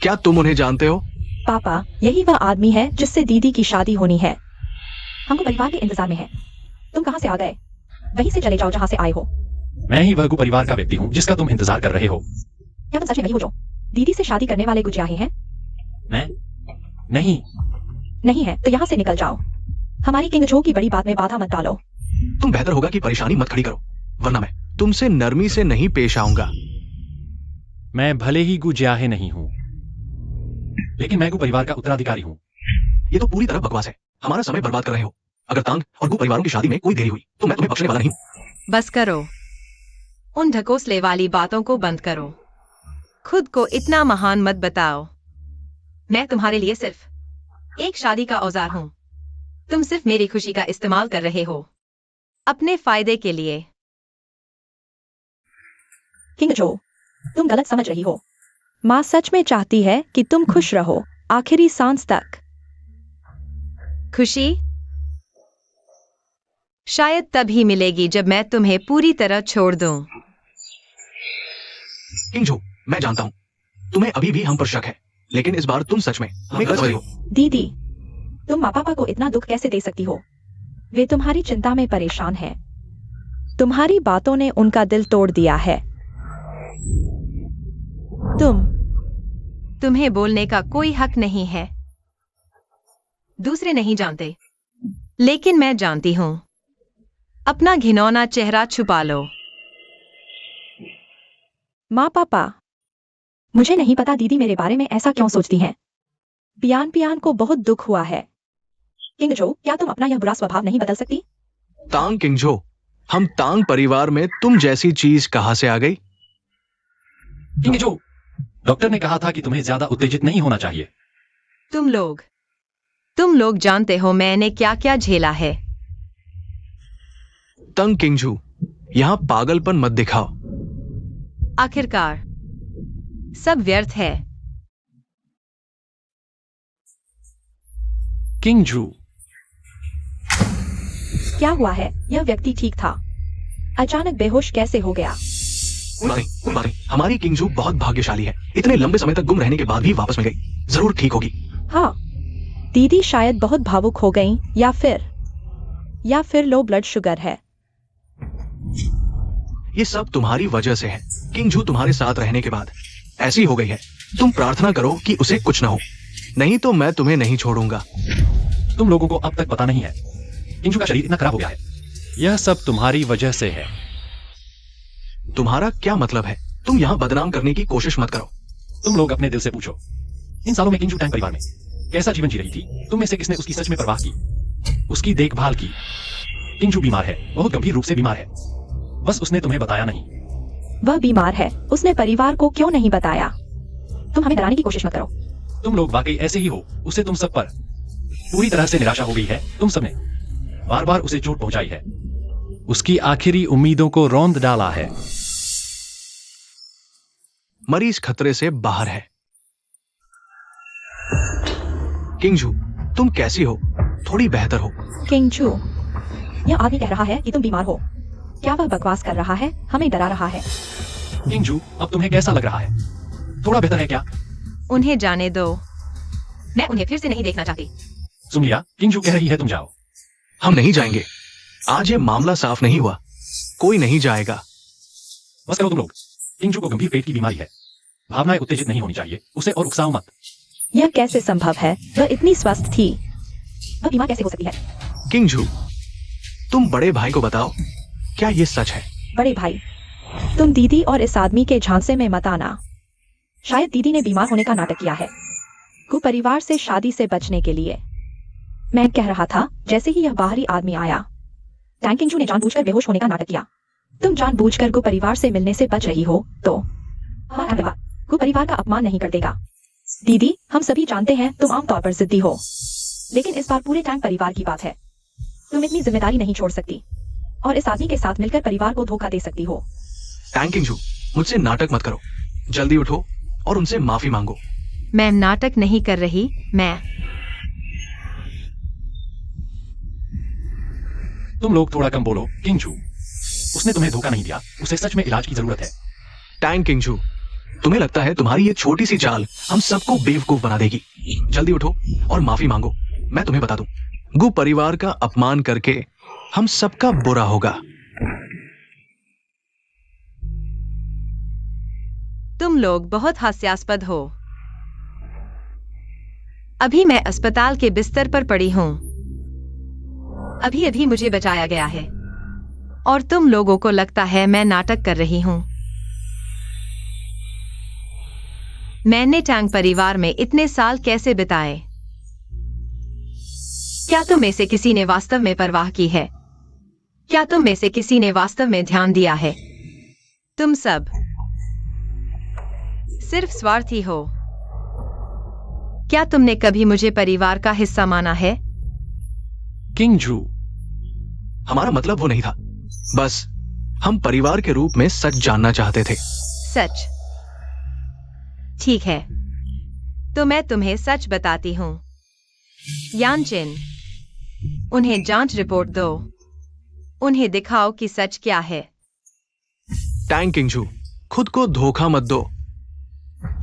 क्या तुम उन्हें जानते हो? पापा, यही वह आदमी है जिससे दीदी की शादी होनी है। हमको परिवार के इंतजार में है। तुम कहाँ से आ गए? वहीं से चले जाओ जहाँ से आए हो। मैं ही वह गु परिवार का व्यक्ति हूँ जिसका तुम इंतजार कर रहे हो। क्या तुम सच में वही हो जो दीदी से शादी करने वाले गुजियाही हैं? मैं नहीं। नहीं है तो यहाँ से निकल जाओ। हमारी किंगजो की बड़ी बात में बाधा मत डालो। तुम बेहतर होगा कि परेशानी मत खड़ी करो, वरना मैं तुमसे नरमी से नहीं पेश आऊंगा। मैं भले ही गु जियाहे नहीं हूँ, लेकिन मैं गु परिवार का उत्तराधिकारी हूँ। ये तो पूरी तरह बकवास है। हमारा समय बर्बाद कर रहे हो। अगर तांग और गु परिवारों की शादी में कोई देरी हुई तो मैं तुम्हें बख्शने वाला नहीं हूँ। बस करो, उन ढकोसले वाली बातों को बंद करो। खुद को इतना महान मत बताओ। मैं तुम्हारे लिए सिर्फ एक शादी का औजार हूँ। तुम सिर्फ मेरी खुशी का इस्तेमाल कर रहे हो, अपने फायदे के लिए। किंगजो, तुम गलत समझ रही हो। माँ सच में चाहती है कि तुम खुश रहो आखिरी सांस तक। खुशी शायद तभी मिलेगी जब मैं तुम्हें पूरी तरह छोड़ दूं। किंजो, मैं जानता हूँ तुम्हें अभी भी हम पर शक है, लेकिन इस बार तुम सच में हमें गलत समझ रही हो। दीदी, तुम माँ पापा को इतना दुख कैसे दे सकती हो? वे तुम्हारी चिंता में परेशान हैं। तुम्हारी बातों ने उनका दिल तोड़ दिया है। तुम्हें बोलने का कोई हक नहीं है। दूसरे नहीं जानते, लेकिन मैं जानती हूं। अपना घिनौना चेहरा छुपा लो। माँ पापा, मुझे नहीं पता दीदी मेरे बारे में ऐसा क्यों सोचती हैं। पियान पियान को बहुत दुख हुआ है। किंगजो, क्या तुम अपना यह बुरा स्वभाव नहीं बदल सकती? तांग किंगजो, हम तांग परिवार में तुम जैसी चीज कहां से आ गई? किंगजो, डॉक्टर ने कहा था कि तुम्हें ज्यादा उत्तेजित नहीं होना चाहिए। तुम लोग जानते हो मैंने क्या क्या झेला है। तंग किंगजू, यहां पागलपन मत दिखाओ। आखिरकार सब व्यर्थ है। किंगजू, क्या हुआ है? यह व्यक्ति ठीक था, अचानक बेहोश कैसे हो गया? कोई बात नहीं। हमारी किंगजू बहुत भाग्यशाली है, इतने लंबे समय तक गुम रहने के बाद भी वापस मिल गई। जरूर ठीक होगी। हाँ, दीदी शायद बहुत भावुक हो गईं या फिर लो ब्लड शुगर है। ये सब तुम्हारी वजह से है। किंगजू तुम्हारे साथ रहने के बाद ऐसी हो गई है। तुम प्रार्थना करो कि उसे कुछ न हो, नहीं तो मैं तुम्हें नहीं छोड़ूंगा। तुम लोगों को अब तक पता नहीं है, किंगजू का शरीर इतना खराब हो गया है। यह सब तुम्हारी वजह से है। तुम्हारा क्या मतलब है? तुम यहां बदनाम करने की कोशिश मत करो। तुम लोग अपने दिल से पूछो, इन सालों में किंगजू टैंग परिवार में कैसा जीवन जी रही थी? तुम में से किसने उसकी सच में परवाह की, उसकी देखभाल की? किंगजू बीमार है, बहुत गंभीर रूप से बीमार है, बस उसने तुम्हें बताया नहीं। वह बीमार है, उसने परिवार को क्यों नहीं बताया? तुम हमें डराने की कोशिश मत करो। तुम लोग वाकई ऐसे ही हो। उसे तुम सब पर पूरी तरह से निराशा हो गई है। तुम सबने बार बार उसे चोट पहुंचाई है, उसकी आखिरी उम्मीदों को रौंद डाला है। मरीज खतरे से बाहर है। किंगजू, तुम कैसी हो? थोड़ी बेहतर हो? किंगजू, यह आदमी कह रहा है कि तुम बीमार हो। क्या वह बकवास कर रहा है? हमें डरा रहा है। किंगजू, अब तुम्हें कैसा लग रहा है? थोड़ा बेहतर है क्या? उन्हें जाने दो। मैं उन्हें फिर से नहीं देखना चाहती। सुन लिया, किंगजू कह रही है तुम जाओ। हम नहीं जाएंगे। आज ये मामला साफ नहीं हुआ, कोई नहीं जाएगा। बस करो तुम लोग। किंगजू को गंभीर पेट की बीमारी है, भावनाएं उत्तेजित नहीं होनी चाहिए। उसे और उकसाओ मत। यह कैसे संभव है? वह इतनी स्वस्थ थी, वह बीमार कैसे हो सकती है? किंगजू, तुम बड़े भाई को बताओ, क्या ये सच है? बड़े भाई, तुम दीदी और इस आदमी के झांसे में मत आना। शायद दीदी ने बीमार होने का नाटक किया है, कुपरिवार से शादी से बचने के लिए। मैं कह रहा था, जैसे ही यह बाहरी आदमी आया, टैंग किंगजू ने जानबूझकर बेहोश होने का नाटक किया। तुम जानबूझकर कुपरिवार से मिलने से बच रही हो तो हमारा परिवार कुपरिवार का अपमान नहीं कर देगा। दीदी, हम सभी जानते हैं तुम आमतौर पर जिद्दी हो, लेकिन इस बार पूरे टैंग परिवार की बात है। तुम इतनी जिम्मेदारी नहीं छोड़ सकती और इस आदमी के साथ मिलकर परिवार को धोखा दे सकती हो। टैंग किंगजू, मुझसे नाटक मत करो। जल्दी उठो और उनसे माफी मांगो। मैं नाटक नहीं कर रही। तुम लोग थोड़ा कम बोलो। किंगजू, उसने तुम्हें धोखा नहीं दिया, उसे सच में इलाज की जरूरत है। टैंग किंगजू, तुम्हें लगता है तुम्हारी ये छोटी सी चाल हम सबको बेवकूफ बना देगी? जल्दी उठो और माफी मांगो। मैं तुम्हें बता दूं, गु परिवार का अपमान करके हम सबका बुरा होगा। तुम लोग बहुत हास्यास्पद हो। अभी मैं अस्पताल के बिस्तर पर पड़ी हूं। अभी अभी मुझे बचाया गया है और तुम लोगों को लगता है मैं नाटक कर रही हूं। मैंने टैंग परिवार में इतने साल कैसे बिताए? क्या तुम में से किसी ने वास्तव में परवाह की है? क्या तुम में से किसी ने वास्तव में ध्यान दिया है? तुम सब सिर्फ स्वार्थी हो। क्या तुमने कभी मुझे परिवार का हिस्सा माना है? किंगजू, हमारा मतलब वो नहीं था, बस हम परिवार के रूप में सच जानना चाहते थे। सच? ठीक है, तो मैं तुम्हें सच बताती हूं। यानचिन, उन्हें जांच रिपोर्ट दो। उन्हें दिखाओ कि सच क्या है। टैंग किंगजू, खुद को धोखा मत दो।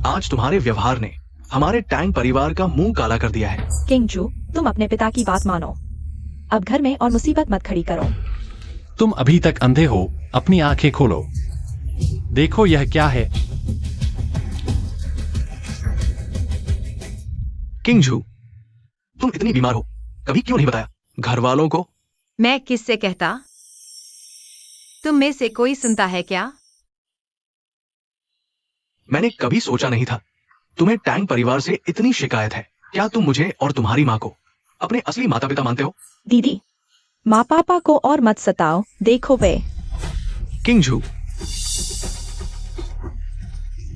आज तुम्हारे व्यवहार ने हमारे टैंग परिवार का मुंह काला कर दिया है। किंगजू, तुम अपने पिता की बात मानो। अब घर में और मुसीबत मत खड़ी करो। तुम अभी तक अंधे हो, अपनी आंखें खोलो। देखो यह क्या है। किंगजू, तुम इतनी बीमार हो, कभी क्यों नहीं बताया घर वालों को? मैं किससे कहता? तुम में से कोई सुनता है क्या? मैंने कभी सोचा नहीं था तुम्हें टैंग परिवार से इतनी शिकायत है। क्या तुम मुझे और तुम्हारी माँ को अपने असली माता पिता मानते हो? दीदी, माँ पापा को और मत सताओ, देखो वे। किंगजू,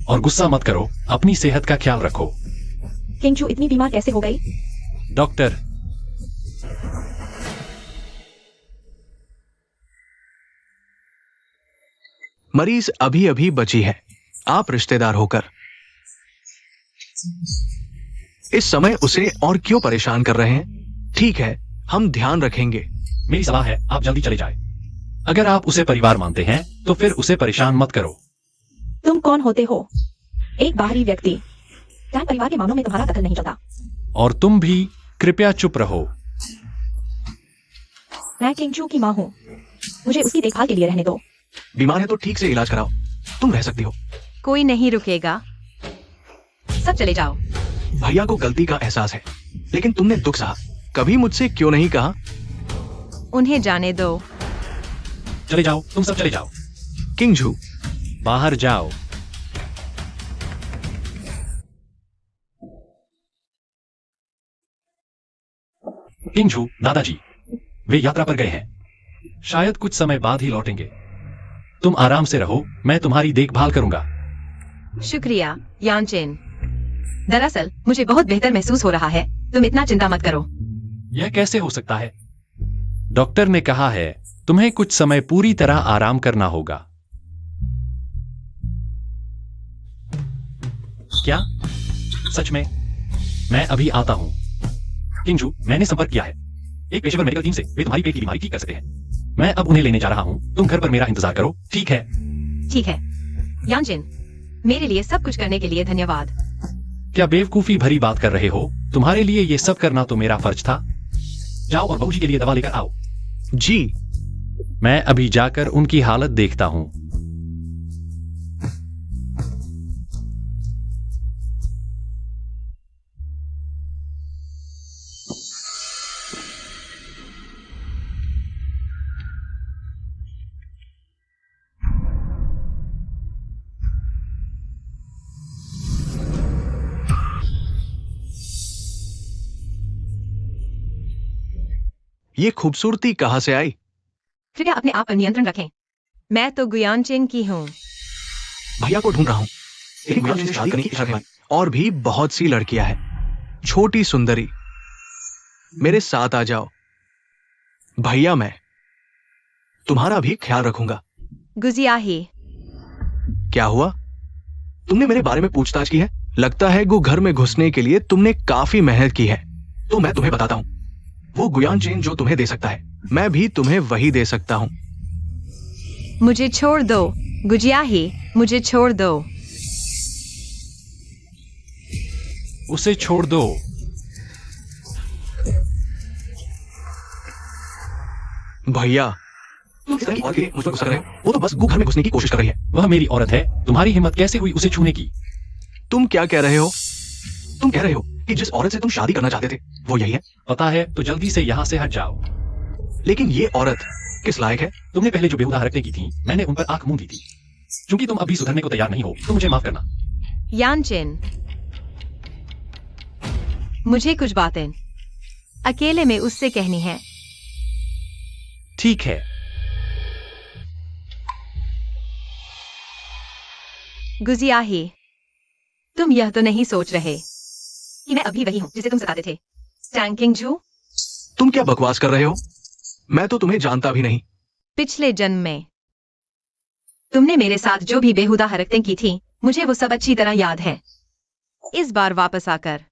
और गुस्सा मत करो, अपनी सेहत का ख्याल रखो। किंगजू इतनी बीमार कैसे हो गई? डॉक्टर, मरीज अभी अभी बची है, आप रिश्तेदार होकर इस समय उसे और क्यों परेशान कर रहे हैं? ठीक है, हम ध्यान रखेंगे। मेरी सलाह है आप जल्दी चले जाएं। अगर आप उसे परिवार मानते हैं तो फिर उसे परेशान मत करो। तुम कौन होते हो? एक बाहरी व्यक्ति। टैंग परिवार के मामलों में तुम्हारा दखल नहीं चलता। और तुम भी कृपया चुप रहो। मैं किंगजू की माँ हूँ, मुझे उसकी देखभाल के लिए रहने दो। बीमार है तो ठीक से इलाज कराओ, तुम रह सकती हो। कोई नहीं रुकेगा, सब चले जाओ। भैया को गलती का एहसास है, लेकिन तुमने दुख सहा, कभी मुझसे क्यों नहीं कहा? उन्हें जाने दो। चले जाओ, तुम सब चले जाओ। किंगजू, बाहर जाओ। किंगजू, दादाजी, वे यात्रा पर गए हैं, शायद कुछ समय बाद ही लौटेंगे। तुम आराम से रहो, मैं तुम्हारी देखभाल करूंगा। शुक्रिया यानचेन। दरअसल मुझे बहुत बेहतर महसूस हो रहा है, तुम इतना चिंता मत करो। यह कैसे हो सकता है? डॉक्टर ने कहा है तुम्हें कुछ समय पूरी तरह आराम करना होगा। क्या? सच में? मैं अभी आता हूं। किंगजू, मैंने संपर्क किया है एक पेशेवर मेडिकल टीम से, वे तुम्हारी पेट की बीमारी ठीक कर सकते हैं। मैं अब उन्हें लेने जा रहा हूं, तुम घर पर मेरा इंतजार करो, ठीक है? ठीक है यानचेन, मेरे लिए सब कुछ करने के लिए धन्यवाद। क्या बेवकूफी भरी बात कर रहे हो? तुम्हारे लिए ये सब करना तो मेरा फर्ज था। जाओ और बहू जी के लिए दवा लेकर आओ। जी। मैं अभी जाकर उनकी हालत देखता हूं। ये खूबसूरती कहाँ से आई? कृपया अपने आप पर नियंत्रण रखें। मैं तो गुयानचेन की हूँ। भैया को ढूंढ रहा हूँ। एक गुयानचेन से शादी करने की इच्छा रखने वाली और भी बहुत सी लड़कियां हैं, छोटी सुंदरी। मेरे साथ आ जाओ भैया, मैं तुम्हारा भी ख्याल रखूंगा। गुजियाही। क्या हुआ? तुमने मेरे बारे में पूछताछ की है? लगता है गु घर में घुसने के लिए तुमने काफी मेहनत की है। तो मैं तुम्हें बताता हूं, वो गुयानचेन जो तुम्हें दे सकता है, मैं भी तुम्हें वही दे सकता हूं। मुझे छोड़ दो गुजियाही, मुझे छोड़ दो। उसे छोड़ दो। भैया, तुम किस तरह की औरत के लिए मुझ पर गुस्सा कर रहे हो? वो तो बस गु घर में घुसने की कोशिश कर रही है। वह मेरी औरत है, तुम्हारी हिम्मत कैसे हुई उसे छूने की? तुम क्या कह रहे हो? तुम कह रहे हो कि जिस औरत से तुम शादी करना चाहते थे वो यही है? पता है, तो जल्दी से यहाँ से हट जाओ। लेकिन ये औरत किस लायक है? तुमने पहले जो बेहुदा हरकतें की थी, मैंने उन पर आंख मूंद दी थी। क्योंकि तुम अभी सुधरने को तैयार नहीं हो, तो मुझे माफ करना। यानचेन, मुझे कुछ बातें अकेले में उससे कहनी है। ठीक है। गुजियाही, तुम यह तो नहीं सोच रहे कि मैं अभी वही हूं जिसे तुम सताते थे? टैंग किंगजू, तुम क्या बकवास कर रहे हो? मैं तो तुम्हें जानता भी नहीं। पिछले जन्म में तुमने मेरे साथ जो भी बेहुदा हरकतें की थी, मुझे वो सब अच्छी तरह याद है। इस बार वापस आकर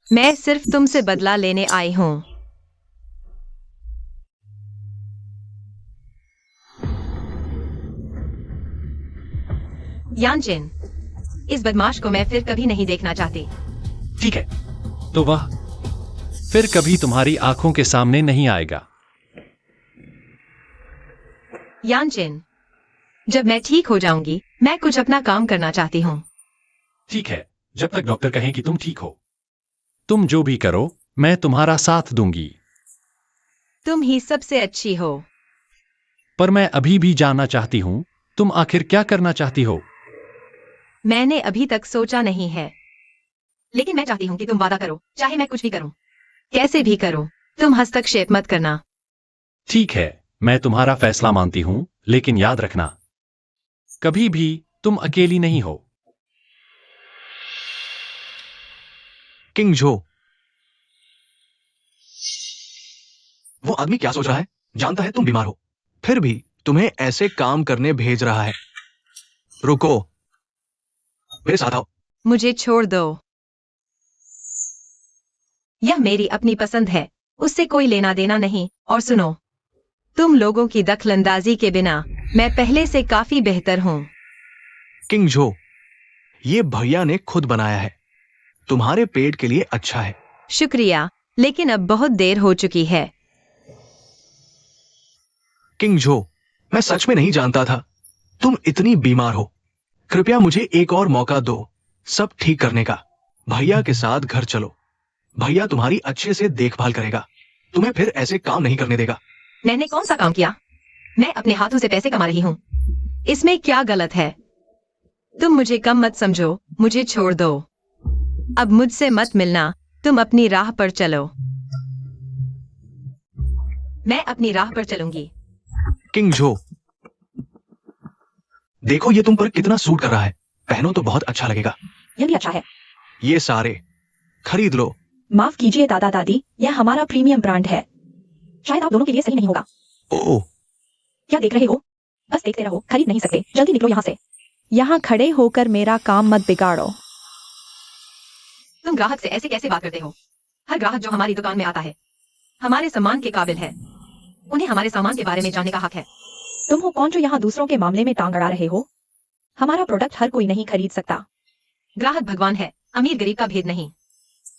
मैं सिर्फ तुमसे बदला लेने आई हूं। यानचेन, इस बदमाश को मैं फिर कभी नहीं देखना चाहती। ठीक है, तो वह फिर कभी तुम्हारी आंखों के सामने नहीं आएगा। यानचेन, जब मैं ठीक हो जाऊंगी, मैं कुछ अपना काम करना चाहती हूँ। ठीक है, जब तक डॉक्टर कहें कि तुम ठीक हो। तुम जो भी करो मैं तुम्हारा साथ दूंगी, तुम ही सबसे अच्छी हो। पर मैं अभी भी जानना चाहती हूँ तुम आखिर क्या करना चाहती हो। मैंने अभी तक सोचा नहीं है, लेकिन मैं चाहती हूँ कि तुम वादा करो, चाहे मैं कुछ भी करूँ, कैसे भी करो, तुम हस्तक्षेप मत करना। ठीक है, मैं तुम्हारा फैसला मानती हूँ, लेकिन याद रखना कभी भी तुम अकेली नहीं हो। किंग जो, वो आदमी क्या सोच रहा है? जानता है तुम बीमार हो, फिर भी तुम्हें ऐसे काम करने भेज रहा है। रुको, मेरे साथ आओ। मुझे छोड़ दो। यह मेरी अपनी पसंद है, उससे कोई लेना देना नहीं। और सुनो, तुम लोगों की दखलंदाजी के बिना मैं पहले से काफी बेहतर हूँ। किंग जो, ये भैया ने खुद बनाया है, तुम्हारे पेट के लिए अच्छा है। शुक्रिया, लेकिन अब बहुत देर हो चुकी है। किंग जो, मैं सच में नहीं जानता था तुम इतनी बीमार हो। कृपया मुझे एक और मौका दो सब ठीक करने का। भैया के साथ घर चलो, भैया तुम्हारी अच्छे से देखभाल करेगा, तुम्हें फिर ऐसे काम नहीं करने देगा। मैंने कौन सा काम किया? मैं अपने हाथों से पैसे कमा रही हूँ, इसमें क्या गलत है? तुम मुझे कम मत समझो, मुझे छोड़ दो। अब मुझसे मत मिलना, तुम अपनी राह पर चलो। मैं अपनी राह पर चलूंगी। किंग जो, देखो ये तुम पर कितना सूट कर रहा है, पहनो तो बहुत अच्छा लगेगा। यह भी अच्छा है। ये सारे खरीद लो। माफ कीजिए दादा दादी, यह हमारा प्रीमियम ब्रांड है, शायद आप दोनों के लिए सही नहीं होगा। ओह, क्या देख रहे हो? बस देखते रहो, खरीद नहीं सकते, जल्दी निकलो यहाँ से। यहाँ खड़े होकर मेरा काम मत बिगाड़ो। तुम ग्राहक से ऐसे कैसे बात करते हो? हर ग्राहक जो हमारी दुकान में आता है हमारे सम्मान के काबिल है, उन्हें हमारे सामान के बारे में जानने का हक है। तुम हो कौन जो यहाँ दूसरों के मामले में टांग अड़ा रहे हो? हमारा प्रोडक्ट हर कोई नहीं खरीद सकता। ग्राहक भगवान है, अमीर गरीब का भेद नहीं।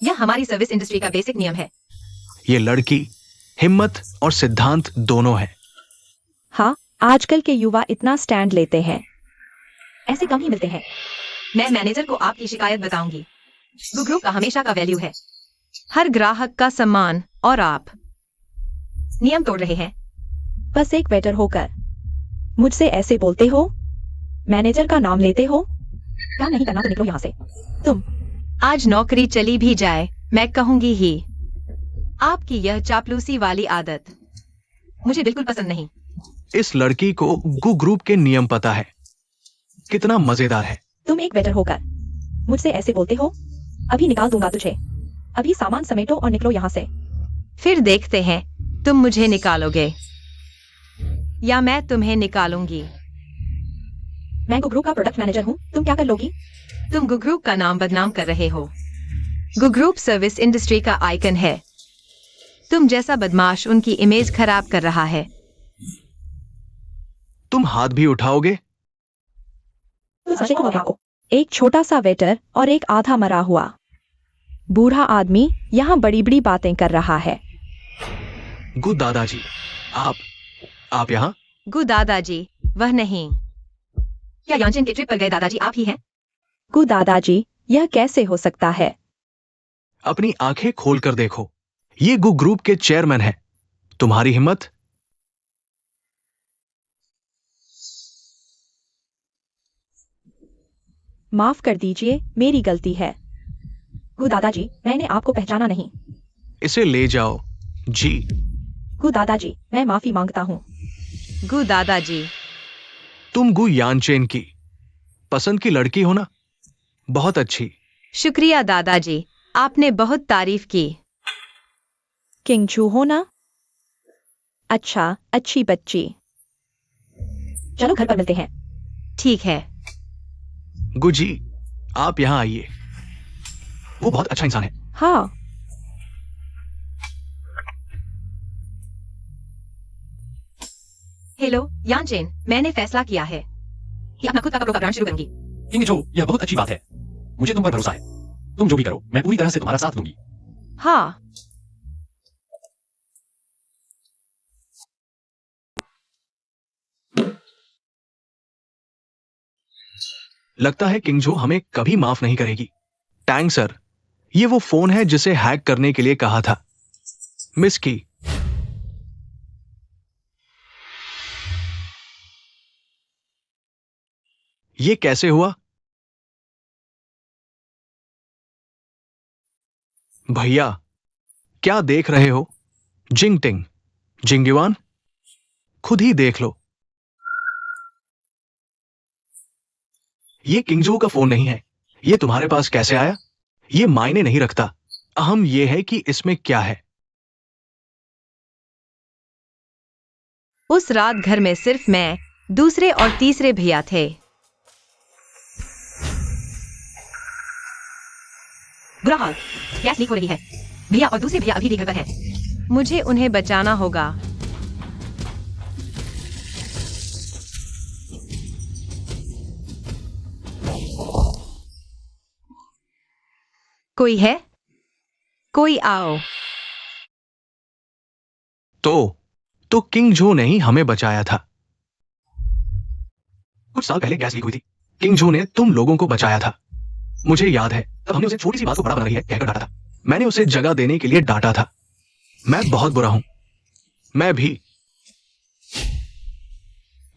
यह हमारी सर्विस इंडस्ट्री का बेसिक नियम है। ये लड़की हिम्मत और सिद्धांत दोनों है। हाँ, आजकल के युवा इतना स्टैंड लेते हैं। ऐसे कम ही मिलते हैं। मैं मैनेजर को आपकी शिकायत बताऊंगी। वो ग्रुप का हमेशा का वैल्यू है हर ग्राहक का सम्मान, और आप नियम तोड़ रहे हैं। बस एक वेटर होकर मुझसे ऐसे बोलते हो? मैनेजर का नाम लेते हो? क्या नहीं करना तो निकलो यहाँ से। तुम आज नौकरी चली भी जाए, मैं कहूंगी ही। आपकी यह चापलूसी वाली आदत मुझे बिल्कुल पसंद नहीं। इस लड़की को गु ग्रुप के नियम पता है, कितना मजेदार है। तुम एक वेटर होकर मुझसे ऐसे बोलते हो? अभी निकाल दूंगा तुझे। अभी सामान समेटो और निकलो यहाँ से। फिर देखते हैं तुम मुझे निकालोगे या मैं तुम्हें निकालूंगी। मैं गुग्रू का प्रोडक्ट मैनेजर हूँ, तुम क्या कर लोगी? तुम गुग्रूप का नाम बदनाम कर रहे हो। गुग्रूप सर्विस इंडस्ट्री का आइकन है। तुम जैसा बदमाश उनकी इमेज खराब कर रहा है। तुम हाथ भी उठाओगे? तुम समझे को घबराओ। एक छोटा सा वेटर और एक आधा मरा हुआ बूढ़ा आदमी यहाँ बड़ी बड़ी बातें कर रहा है। गु दादाजी, आप यहाँ? गु दादाजी, वह नहीं। क्या यांचन के ट्रिप पर गए दादाजी आप ही हैं? गु दादाजी, यह कैसे हो सकता है? अपनी आंखें खोलकर देखो, ये गु ग्रुप के चेयरमैन हैं। तुम्हारी हिम्मत? माफ कर दीजिए, मेरी गलती है। गु दादाजी, मैंने आपको पहचाना नहीं। इसे ले जाओ जी। गु दादाजी, मैं माफी मांगता हूँ। गु दादाजी, तुम गु यानचेन की पसंद की लड़की हो ना? बहुत अच्छी। शुक्रिया दादाजी, आपने बहुत तारीफ की। किंग चू हो ना? अच्छा, अच्छी बच्ची। चलो घर पर मिलते हैं। ठीक है। गुजी, आप यहां आइए, वो बहुत अच्छा इंसान है। हाँ, हेलो यांचेन, मैंने फैसला किया है कि अपना खुद का कपड़ों का ब्रांड शुरू करूंगी। किंग जो, यह बहुत अच्छी बात है, मुझे तुम पर भरोसा है। तुम जो भी करो मैं पूरी तरह से तुम्हारा साथ दूंगी। हाँ, लगता है किंगजो हमें कभी माफ नहीं करेगी। टैंग सर, ये वो फोन है जिसे हैक करने के लिए कहा था। मिस की। ये कैसे हुआ? भैया, क्या देख रहे हो? जिंगटिंग, जिंगयुआन, खुद ही देख लो। ये किंगजो का फोन नहीं है। ये तुम्हारे पास कैसे आया? ये मायने नहीं रखता। अहम ये है कि इसमें क्या है। उस रात घर में सिर्फ मैं, दूसरे और तीसरे भैया थे। बुरा हाल, गैस लीक हो रही है। भैया और दूसरे भैया अभी भी घर पर हैं। मुझे उन्हें बचाना होगा। कोई है? कोई आओ। तो किंग जो ने ही हमें बचाया था। कुछ साल पहले गैस लीक हुई थी। किंग जो ने तुम लोगों को बचाया था। मुझे याद है, तब हमने उसे छोटी सी बात को बड़ा बना रही है कहकर डांटा था। मैंने उसे जगह देने के लिए डांटा था। मैं बहुत बुरा हूं। मैंने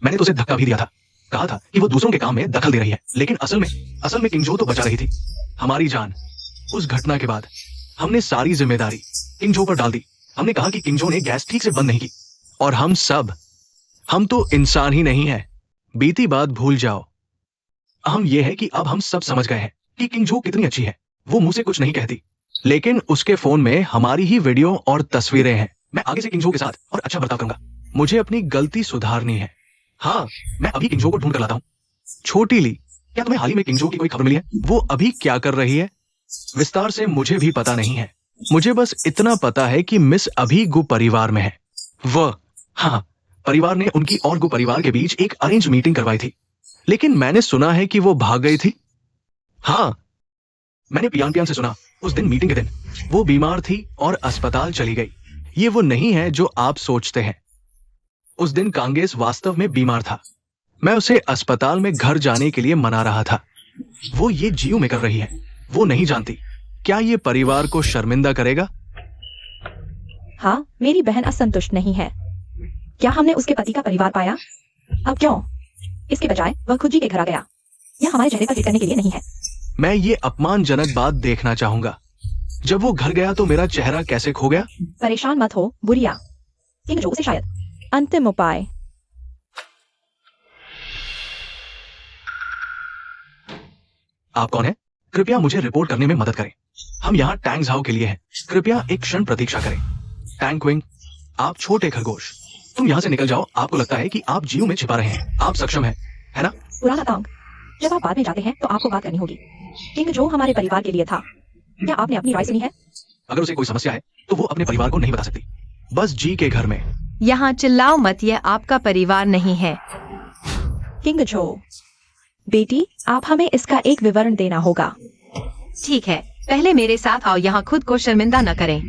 तो उसे धक्का भी दिया था। कहा था कि वो दूसरों के काम में दखल दे रही है, लेकिन असल में किंग जो तो बचा रही थी हमारी जान। उस घटना के बाद हमने सारी जिम्मेदारी किंग जो पर डाल दी। हमने कहा कि किंग जो ने गैस ठीक से बंद नहीं की। और हम तो इंसान ही नहीं है। बीती बात भूल जाओ। अहम यह है कि अब हम सब समझ गए हैं कि किंग जो कितनी अच्छी है। वो मुंह से कुछ नहीं कहती, लेकिन उसके फोन में हमारी ही वीडियो और तस्वीरें हैं। मैं आगे से किंग जो के साथ और अच्छा बर्ताव करूंगा। मुझे अपनी गलती सुधारनी है। हाँ, मैं अभी किंग जो को ढूंढ कर लाता हूँ। छोटी ली, क्या तुम्हें हाल ही में किंग जो की कोई खबर मिली है? वो अभी क्या कर रही है? विस्तार से मुझे भी पता नहीं है। मुझे बस इतना पता है कि मिस अभी गु परिवार में है। हाँ, परिवार ने उनकी और गु परिवार के बीच एक अरेंज मीटिंग करवाई थी, लेकिन मैंने सुना है कि वो भाग गई थी। हाँ, मैंने पियान से सुना। उस दिन मीटिंग के दिन वो बीमार थी और अस्पताल चली गई। ये वो नहीं है जो आप सोचते हैं। उस दिन कांगेस वास्तव में बीमार था। मैं उसे अस्पताल में घर जाने के लिए मना रहा था। वो ये जीव में कर रही है। वो नहीं जानती। क्या ये परिवार को शर्मिंदा करेगा? हाँ, मेरी बहन असंतुष्ट नहीं है। क्या हमने उसके पति का परिवार पाया? अब क्यों? इसके बजाय वह खुद जी के घर आ गया। यह हमारे चेहरे पर हिट करने के लिए नहीं है। मैं ये अपमानजनक बात देखना चाहूंगा। जब वो घर गया तो मेरा चेहरा कैसे खो गया? परेशान मत हो, बुरिया। किंग जो उसे शायद। अंतिम उपाय। आप कौन है? कृपया मुझे रिपोर्ट करने में मदद करें। हम यहाँ टैंग झाओ के लिए हैं। कृपया एक क्षण प्रतीक्षा करें। टैंग क्विंग, आप छोटे खरगोश, तुम यहाँ से निकल जाओ। आपको लगता है कि आप जीव में छिपा रहे हैं। आप सक्षम हैं, है ना? पुराना तांग, जब आप बाद में जाते हैं तो आपको बात करनी होगी। किंग जो हमारे परिवार के लिए था। क्या आपने अपनी राय सुनी है? अगर उसे कोई समस्या है तो वो अपने परिवार को नहीं बता सकती। बस जी के घर में। यहाँ चिल्लाओ मत, यह आपका परिवार नहीं है। किंग जो, बेटी, आप हमें इसका एक विवरण देना होगा। ठीक है, पहले मेरे साथ आओ। यहाँ खुद को शर्मिंदा न करें।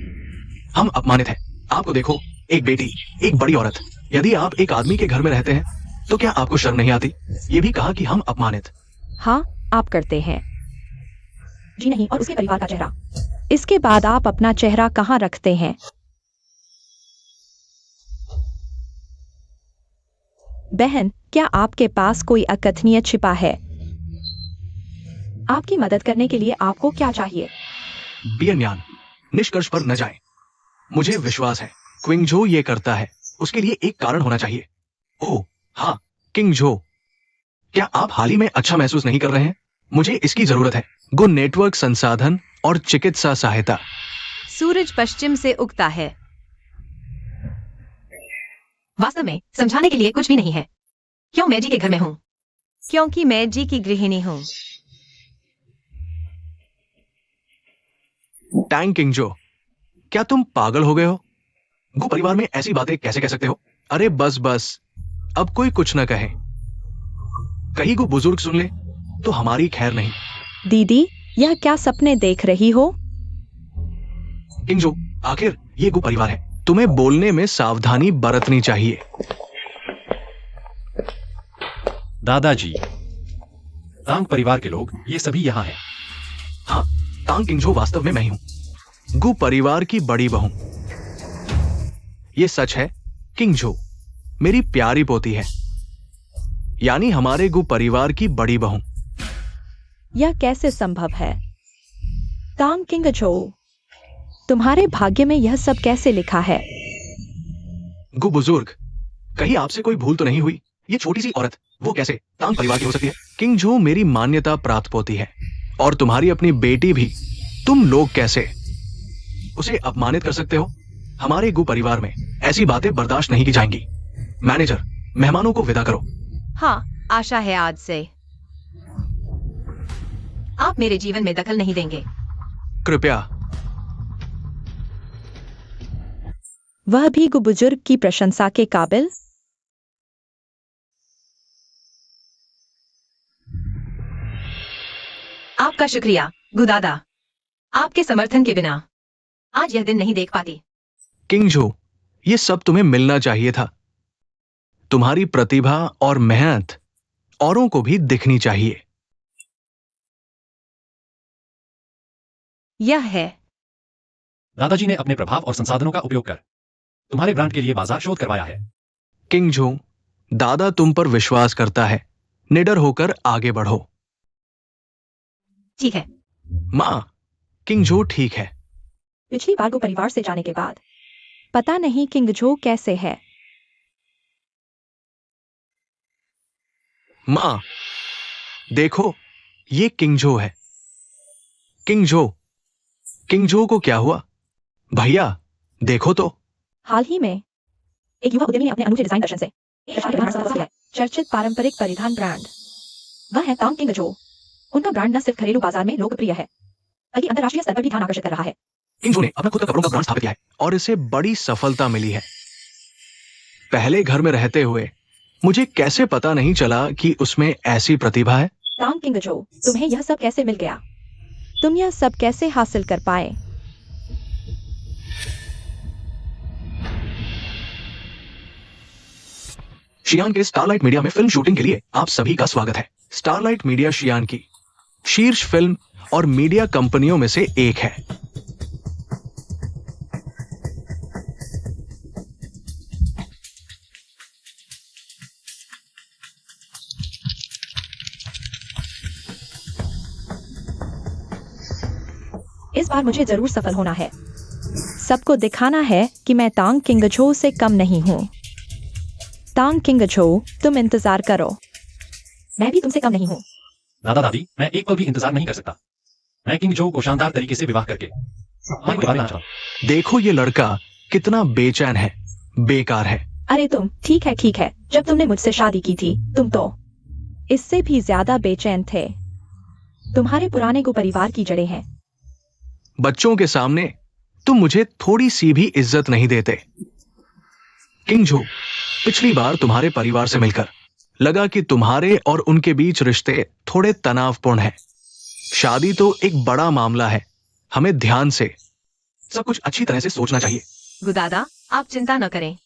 हम अपमानित हैं। आपको देखो, एक बेटी, एक बड़ी औरत। यदि आप एक आदमी के घर में रहते हैं तो क्या आपको शर्म नहीं आती? ये भी कहा कि हम अपमानित। हाँ, आप करते हैं। जी नहीं, और उसके परिवार का चेहरा। इसके बाद आप अपना चेहरा कहाँ रखते हैं? बहन, क्या आपके पास कोई अकथनीय छिपा है? आपकी मदद करने के लिए आपको क्या चाहिए? बियनयान, निष्कर्ष पर न जाएं। मुझे विश्वास है क्विंग जो ये करता है। उसके लिए एक कारण होना चाहिए। ओह हाँ, किंग जो, क्या आप हाल ही में अच्छा महसूस नहीं कर रहे हैं? मुझे इसकी जरूरत है। गो नेटवर्क संसाधन और चिकित्सा सहायता। सूरज पश्चिम से उगता है। वास्तव में समझाने के लिए कुछ भी नहीं है। क्यों मैं जी के घर में हूँ? क्योंकि मैं जी की गृहिणी हूँ। टैंग किंग जो, क्या तुम पागल हो गए हो? गो परिवार में ऐसी बातें कैसे कह सकते हो? अरे बस, अब कोई कुछ न कहे। कहीं को बुजुर्ग सुन ले तो हमारी खैर नहीं। दीदी, यह क्या सपने देख रही हो? किंग जो, आखिर ये गो परिवार है। तुम्हें बोलने में सावधानी बरतनी चाहिए। दादाजी, तांग परिवार के लोग, ये सभी यहाँ हैं। हाँ, तांग किंगझो वास्तव में मैं ही हूं, गु परिवार की बड़ी बहू। ये सच है, किंगझो मेरी प्यारी पोती है, यानी हमारे गु परिवार की बड़ी बहू। यह कैसे संभव है? तांग किंगझो, तुम्हारे भाग्य में यह सब कैसे लिखा है? गु बुजुर्ग, कहीं आपसे कोई भूल तो नहीं हुई? ये छोटी सी औरत वो कैसे तांग परिवार की हो सकती है? किंगझो मेरी मान्यता प्राप्त पोती है, और तुम्हारी अपनी बेटी भी। तुम लोग कैसे उसे अपमानित कर सकते हो? हमारे गु परिवार में ऐसी बातें बर्दाश्त नहीं की जाएंगी। मैनेजर, मेहमानों को विदा करो। हाँ, आशा है आज से आप मेरे जीवन में दखल नहीं देंगे। कृपया। वह भी गु बुजुर्ग की प्रशंसा के काबिल। आपका शुक्रिया गुदादा, आपके समर्थन के बिना आज यह दिन नहीं देख पाती। किंगझो, ये सब तुम्हें मिलना चाहिए था। तुम्हारी प्रतिभा और मेहनत औरों को भी दिखनी चाहिए। यह है दादाजी ने अपने प्रभाव और संसाधनों का उपयोग कर तुम्हारे ब्रांड के लिए बाजार शोध करवाया है। किंगझो, दादा तुम पर विश्वास करता है। निडर होकर आगे बढ़ो। ठीक है। मां, किंगझो ठीक है। पिछली बार गु परिवार से जाने के बाद पता नहीं किंगझो कैसे है। मां, देखो, ये किंगझो है। किंगझो, किंगझो को क्या हुआ? भैया, देखो तो। हाल ही में एक युवा उद्यमी ने अपने अनूठे डिजाइन दर्शन से एक प्रकार के ब्रांड हासिल किया है। चर्चित पारंपरिक परिधान ब्रांड। वह है तांग किंगझो। उनका ब्रांड न सिर्फ घरेलू बाजार में लोकप्रिय है, बल्कि अंतर्राष्ट्रीय स्तर पर भी ध्यान आकर्षित कर रहा है। किंगझो ने अपना खुद का कपड़ों का ब्रांड स्थापित किया है, और इसे बड़ी सफलता मिली है। पहले घर में रहते हुए मुझे कैसे पता नहीं चला कि उसमें ऐसी प्रतिभा है? तांग किंगझो, तुम्हें यह सब कैसे मिल गया? तुम यह सब कैसे हासिल कर पाए? शियान के स्टारलाइट मीडिया में फिल्म शूटिंग के लिए आप सभी का स्वागत है। स्टारलाइट मीडिया शियान की शीर्ष फिल्म और मीडिया कंपनियों में से एक है। इस बार मुझे जरूर सफल होना है। सबको दिखाना है कि मैं तांग किंगझो से कम नहीं हूं। तांग किंगझो, तुम इंतजार करो। मैं भी तुमसे कम नहीं हूँ। दादा दादी, मैं एक पल भी इंतजार नहीं कर सकता। मैं किंगझो को शानदार तरीके से विवाह करके मैं परिवार में आना चाहता हूं। देखो ये लड़का कितना बेचैन है, बेकार है। अरे तुम, ठीक है, जब तुमने मुझसे शादी की थी तुम तो इससे भी ज्यादा बेचैन थे। तुम्हारे पुराने गु परिवार की जड़ें हैं। बच्चों के सामने तुम मुझे थोड़ी सी भी इज्जत नहीं देते। किंगझो, पिछली बार तुम्हारे परिवार से मिलकर लगा कि तुम्हारे और उनके बीच रिश्ते थोड़े तनावपूर्ण हैं। शादी तो एक बड़ा मामला है, हमें ध्यान से सब कुछ अच्छी तरह से सोचना चाहिए। गुदादा, आप चिंता न करें।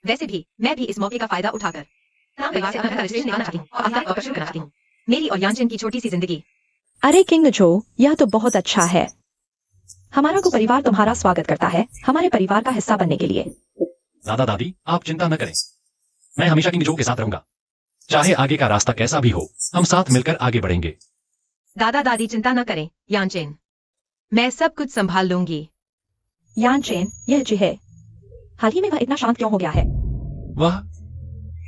वैसे भी मैं भी इस मौके का फायदा उठाकर तांग परिवार से अपना रिश्ते निभाना चाहती हूँ और आपका आकर्षण करना चाहती हूँ। मेरी और यानचेन की छोटी सी जिंदगी। अरे किंगझो, यह तो बहुत अच्छा है। हमारा गु परिवार तुम्हारा स्वागत करता है, हमारे परिवार का हिस्सा बनने के लिए। दादा दादी, आप चिंता न करें। मैं हमेशा किंगझो के साथ रहूंगा। चाहे आगे का रास्ता कैसा भी हो, हम साथ मिलकर आगे बढ़ेंगे। दादा दादी चिंता न करें, यानचेन, मैं सब कुछ संभाल लूंगी। यानचेन, यह जी है। हाल ही में वह इतना शांत क्यों हो गया है? वह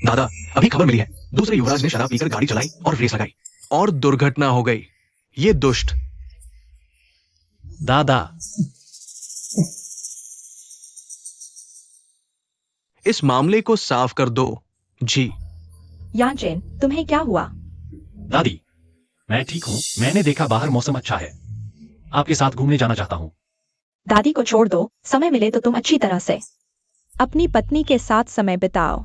दादा, अभी खबर मिली है, दूसरे युवराज ने शराब पीकर गाड़ी चलाई और रेस लगाई और दुर्घटना हो गई। ये दुष्ट। दादा, इस मामले को साफ कर दो। जी। यानचेन, तुम्हें क्या हुआ? दादी, मैं ठीक हूँ। मैंने देखा बाहर मौसम अच्छा है। आपके साथ घूमने जाना चाहता हूँ। दादी को छोड़ दो, समय मिले तो तुम अच्छी तरह से अपनी पत्नी के साथ समय बिताओ।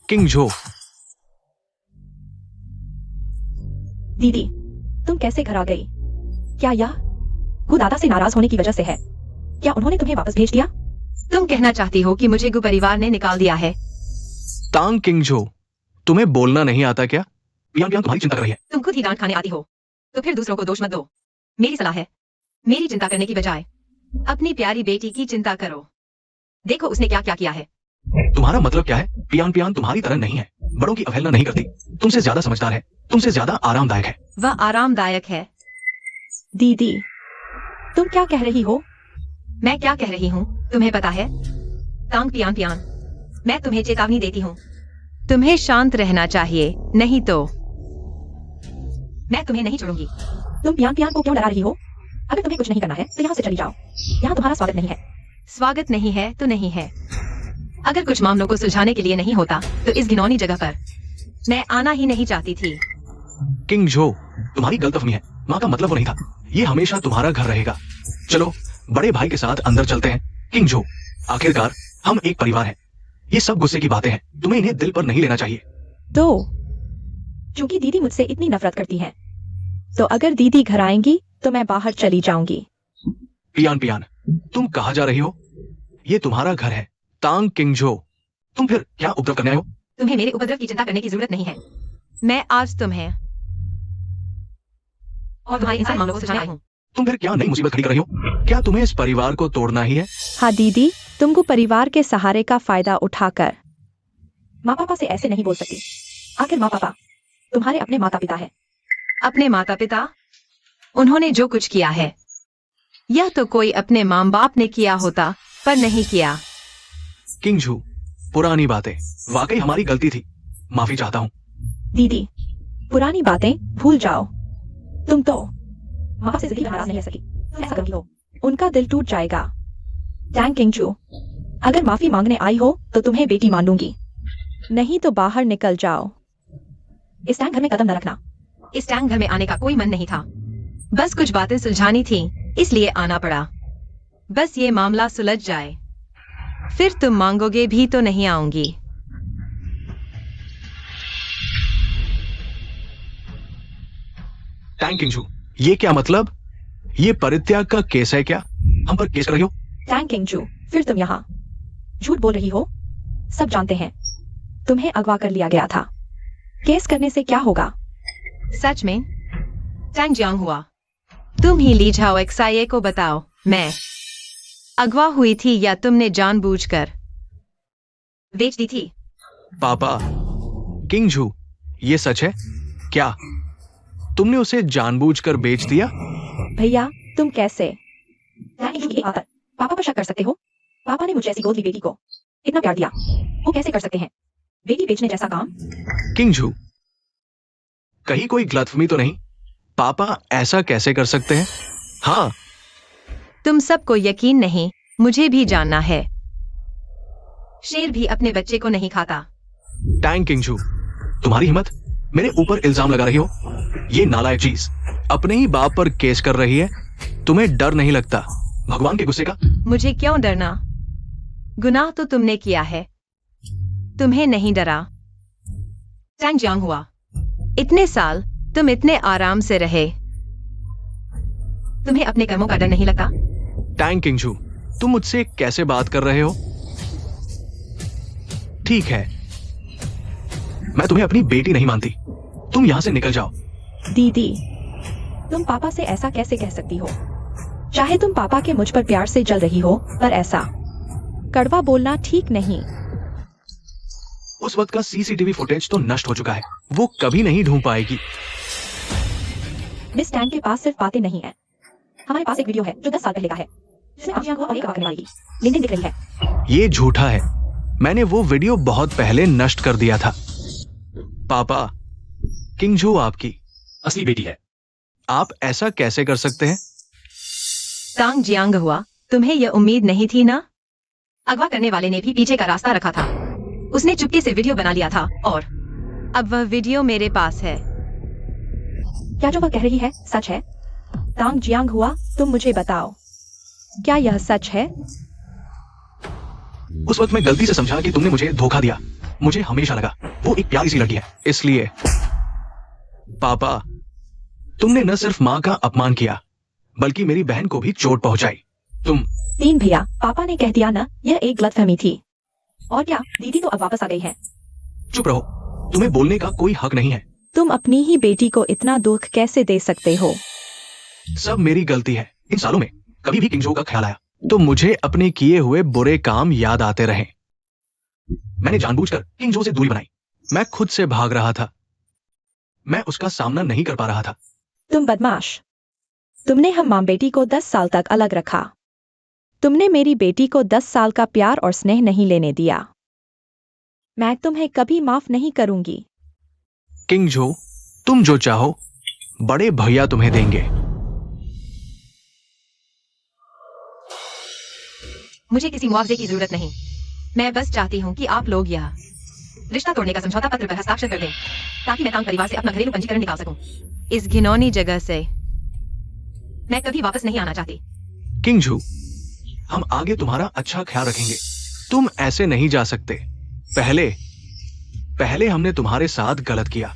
किंगझो, दीदी, तुम कैसे घर आ गई? क्या यह गु दादा से नाराज होने की वजह से है? क्या उन्होंने तुम्हें वापस भेज दिया? तुम कहना चाहती हो कि मुझे गु परिवार ने निकाल दिया है? तांग किंगझो, तुम्हें बोलना नहीं आता क्या? पियान पियान तुम्हारी चिंता कर रही है। तुम खुद ही डांट खाने आती हो तो फिर दूसरों को दोष मत दो। मेरी सलाह है, मेरी चिंता करने की बजाय अपनी प्यारी बेटी की चिंता करो। देखो उसने क्या क्या किया है। तुम्हारा मतलब क्या है? पियान पियान तुम्हारी तरह नहीं है, बड़ों की अवहेलना नहीं करती, तुमसे ज्यादा समझदार है, तुमसे ज्यादा आरामदायक है। वह आरामदायक है। दीदी, तुम क्या कह रही हो? मैं क्या कह रही हूँ तुम्हें पता है? तांग पियान पियान, मैं तुम्हें चेतावनी देती हूँ, तुम्हें शांत रहना चाहिए, नहीं तो मैं तुम्हें नहीं छोड़ूंगी। तुम पियान पियान को क्यों डरा रही हो? अगर तुम्हें कुछ नहीं करना है तो यहाँ से चली जाओ, यहाँ तुम्हारा स्वागत नहीं है। स्वागत नहीं है तो नहीं है। अगर कुछ मामलों को सुलझाने के लिए नहीं होता तो इस घिनौनी जगह पर मैं आना ही नहीं चाहती थी। किंग जो, तुम्हारी गलतफहमी है, माँ का मतलब वो नहीं था। ये हमेशा तुम्हारा घर रहेगा। चलो बड़े भाई के साथ अंदर चलते हैं। किंग जो, आखिरकार हम एक परिवार हैं। ये सब गुस्से की बातें हैं, तुम्हें इन्हें दिल पर नहीं लेना चाहिए। तो चूंकि दीदी मुझसे इतनी नफरत करती है, तो अगर दीदी घर आएंगी तो मैं बाहर चली जाऊंगी। पियान पियान, तुम कहाँ जा रही हो? ये तुम्हारा घर है। तांग किंग जो, तुम फिर क्या उपद्रव करने आए हो? तुम्हें मेरे उपद्रव की चिंता करने की जरूरत नहीं है। मैं आज तुम्हें और तुम्हारे इन सारे मामलों को सुलझाने आई हूँ। तुम फिर क्या नई मुसीबत खड़ी कर रही हो? क्या तुम्हें इस परिवार को तोड़ना ही है? हाँ दीदी, तुमको परिवार के सहारे का फायदा उठाकर। माँ पापा से ऐसे नहीं बोल सकती। आखिर माँ पापा तुम्हारे अपने माता पिता है। अपने माता पिता? उन्होंने जो कुछ किया है यह तो कोई अपने माँ बाप ने किया होता पर नहीं किया। किंग झू, पुरानी बातें, वाकई हमारी गलती थी, माफी चाहता हूँ। दीदी, पुरानी बातें भूल जाओ। तुम तो माँ बाप से जिंदगी नाराज नहीं रह सकी, तुम ऐसा करती हो, उनका दिल टूट जाएगा। टैंग किंगचू, अगर माफी मांगने आई हो तो तुम्हें बेटी मान लूंगी। नहीं तो बाहर निकल जाओ। इस टैंक घर में कदम न रखना। इस टैंक घर में आने का कोई मन नहीं था, बस कुछ बातें सुलझानी थी इसलिए आना पड़ा। बस ये मामला सुलझ जाए, फिर तुम मांगोगे भी तो नहीं आऊंगी। टैंग किंग झू, ये क्या मतलब? ये परित्याग का केस है क्या? हम पर केस कर रही हो? टैंग किंगचू, फिर तुम यहाँ झूठ बोल रही हो। सब जानते हैं तुम्हें अगवा कर लिया गया था। केस करने से क्या होगा? सच में टैंग जियांग हुआ। तुम ही ली जाओ, एक्सआईए को बताओ मैं अगवा हुई थी या तुमने जानबूझकर बेच दी थी? पापा, किंग झू, ये सच है क्या? तुमने उसे जानबूझकर बेच दिया? भैया, तुम कैसे टैंग किंगचू की आदत पापा पर शक कर सकते हो? पापा ने मुझे ऐसी गोद ली बेटी को इतना प्यार दिया, वो कैसे कर सकते हैं बेटी बेचने जैसा काम? किंग झू, कहीं कोई गलतफहमी तो नहीं? पापा ऐसा कैसे कर सकते हैं? हाँ, तुम सबको यकीन नहीं, मुझे भी जानना है। शेर भी अपने बच्चे को नहीं खाता। टैंग किंग झू, तुम्हारी हिम्मत, मेरे ऊपर इल्जाम लगा रही हो? ये नालायक चीज अपने ही बाप पर केस कर रही है। तुम्हें डर नहीं लगता भगवान के गुस्से का? मुझे क्यों डरना? गुनाह तो तुमने किया है, तुम्हें नहीं डरा। टैंग जियांग हुआ, इतने साल तुम इतने आराम से रहे, तुम्हें अपने कर्मों का डर नहीं लगता? टैंग किंग झू, तुम मुझसे कैसे बात कर रहे हो? ठीक है, मैं तुम्हें अपनी बेटी नहीं मानती, तुम यहां से निकल जाओ। दीदी, तुम पापा से ऐसा कैसे कह सकती हो? चाहे तुम पापा के मुझ पर प्यार से जल रही हो, पर ऐसा कड़वा बोलना ठीक नहीं। उस वक्त का सीसीटीवी फुटेज तो नष्ट हो चुका है, वो कभी नहीं ढूंढ पाएगी। मिस टैंग के पास सिर्फ बातें नहीं है, हमारे पास एक वीडियो है जो 10 साल पहले का है, जिसमें आप को और एक करने वाली लिंक्डइन दिख रही है। ये झूठा है, मैंने वो वीडियो बहुत पहले नष्ट कर दिया था। पापा, किंग झू आपकी असली बेटी है। आप ऐसा कैसे कर सकते हैं? तांग जियांग हुआ, तुम्हें यह उम्मीद नहीं थी ना? अगवा करने वाले ने भी पीछे का रास्ता रखा था, उसने चुपके से वीडियो बना लिया था और अब वह वीडियो मेरे पास है। क्या जो वह कह रही है सच है? तांग जियांग हुआ, तुम मुझे बताओ, क्या यह सच है? उस वक्त मैं गलती से समझा कि तुमने मुझे धोखा दिया। मुझे हमेशा लगा वो एक प्यारी सी लड़की है, इसलिए। पापा, तुमने न सिर्फ माँ का अपमान किया बल्कि मेरी बहन को भी चोट पहुंचाई। तुम तीन भैया, पापा ने कह दिया ना, यह एक गलतफहमी थी। और क्या, दीदी तो अब वापस आ गई है। चुप रहो, तुम्हें बोलने का कोई हक नहीं है। तुम अपनी ही बेटी को इतना दुख कैसे दे सकते हो? सब मेरी गलती है। इन सालों में कभी भी किंगजो का ख्याल आया तो मुझे अपने किए हुए बुरे काम याद आते रहे। मैंने जानबूझकर किंगजो से दूरी बनाई। मैं खुद से भाग रहा था। मैं उसका सामना नहीं कर पा रहा था। तुम बदमाश। तुमने हम मां बेटी को 10 साल तक अलग रखा। तुमने मेरी बेटी को 10 साल का प्यार और स्नेह नहीं लेने दिया। मैं तुम्हें कभी माफ नहीं करूंगी। किंगजो, तुम जो चाहो बड़े भैया तुम्हें देंगे। मुझे किसी मुआवजे की जरूरत नहीं। मैं बस चाहती हूँ कि आप लोग यह रिश्ता तोड़ने का समझौता पत्र पर हस्ताक्षर कर दें ताकि मैं तांग परिवार से अपना घरेलू पंजीकरण निकाल सकूं। इस घिनौनी जगह से मैं कभी वापस नहीं आना चाहती। किंगजू, हम आगे तुम्हारा अच्छा ख्याल रखेंगे। तुम ऐसे नहीं जा सकते। पहले हमने तुम्हारे साथ गलत किया।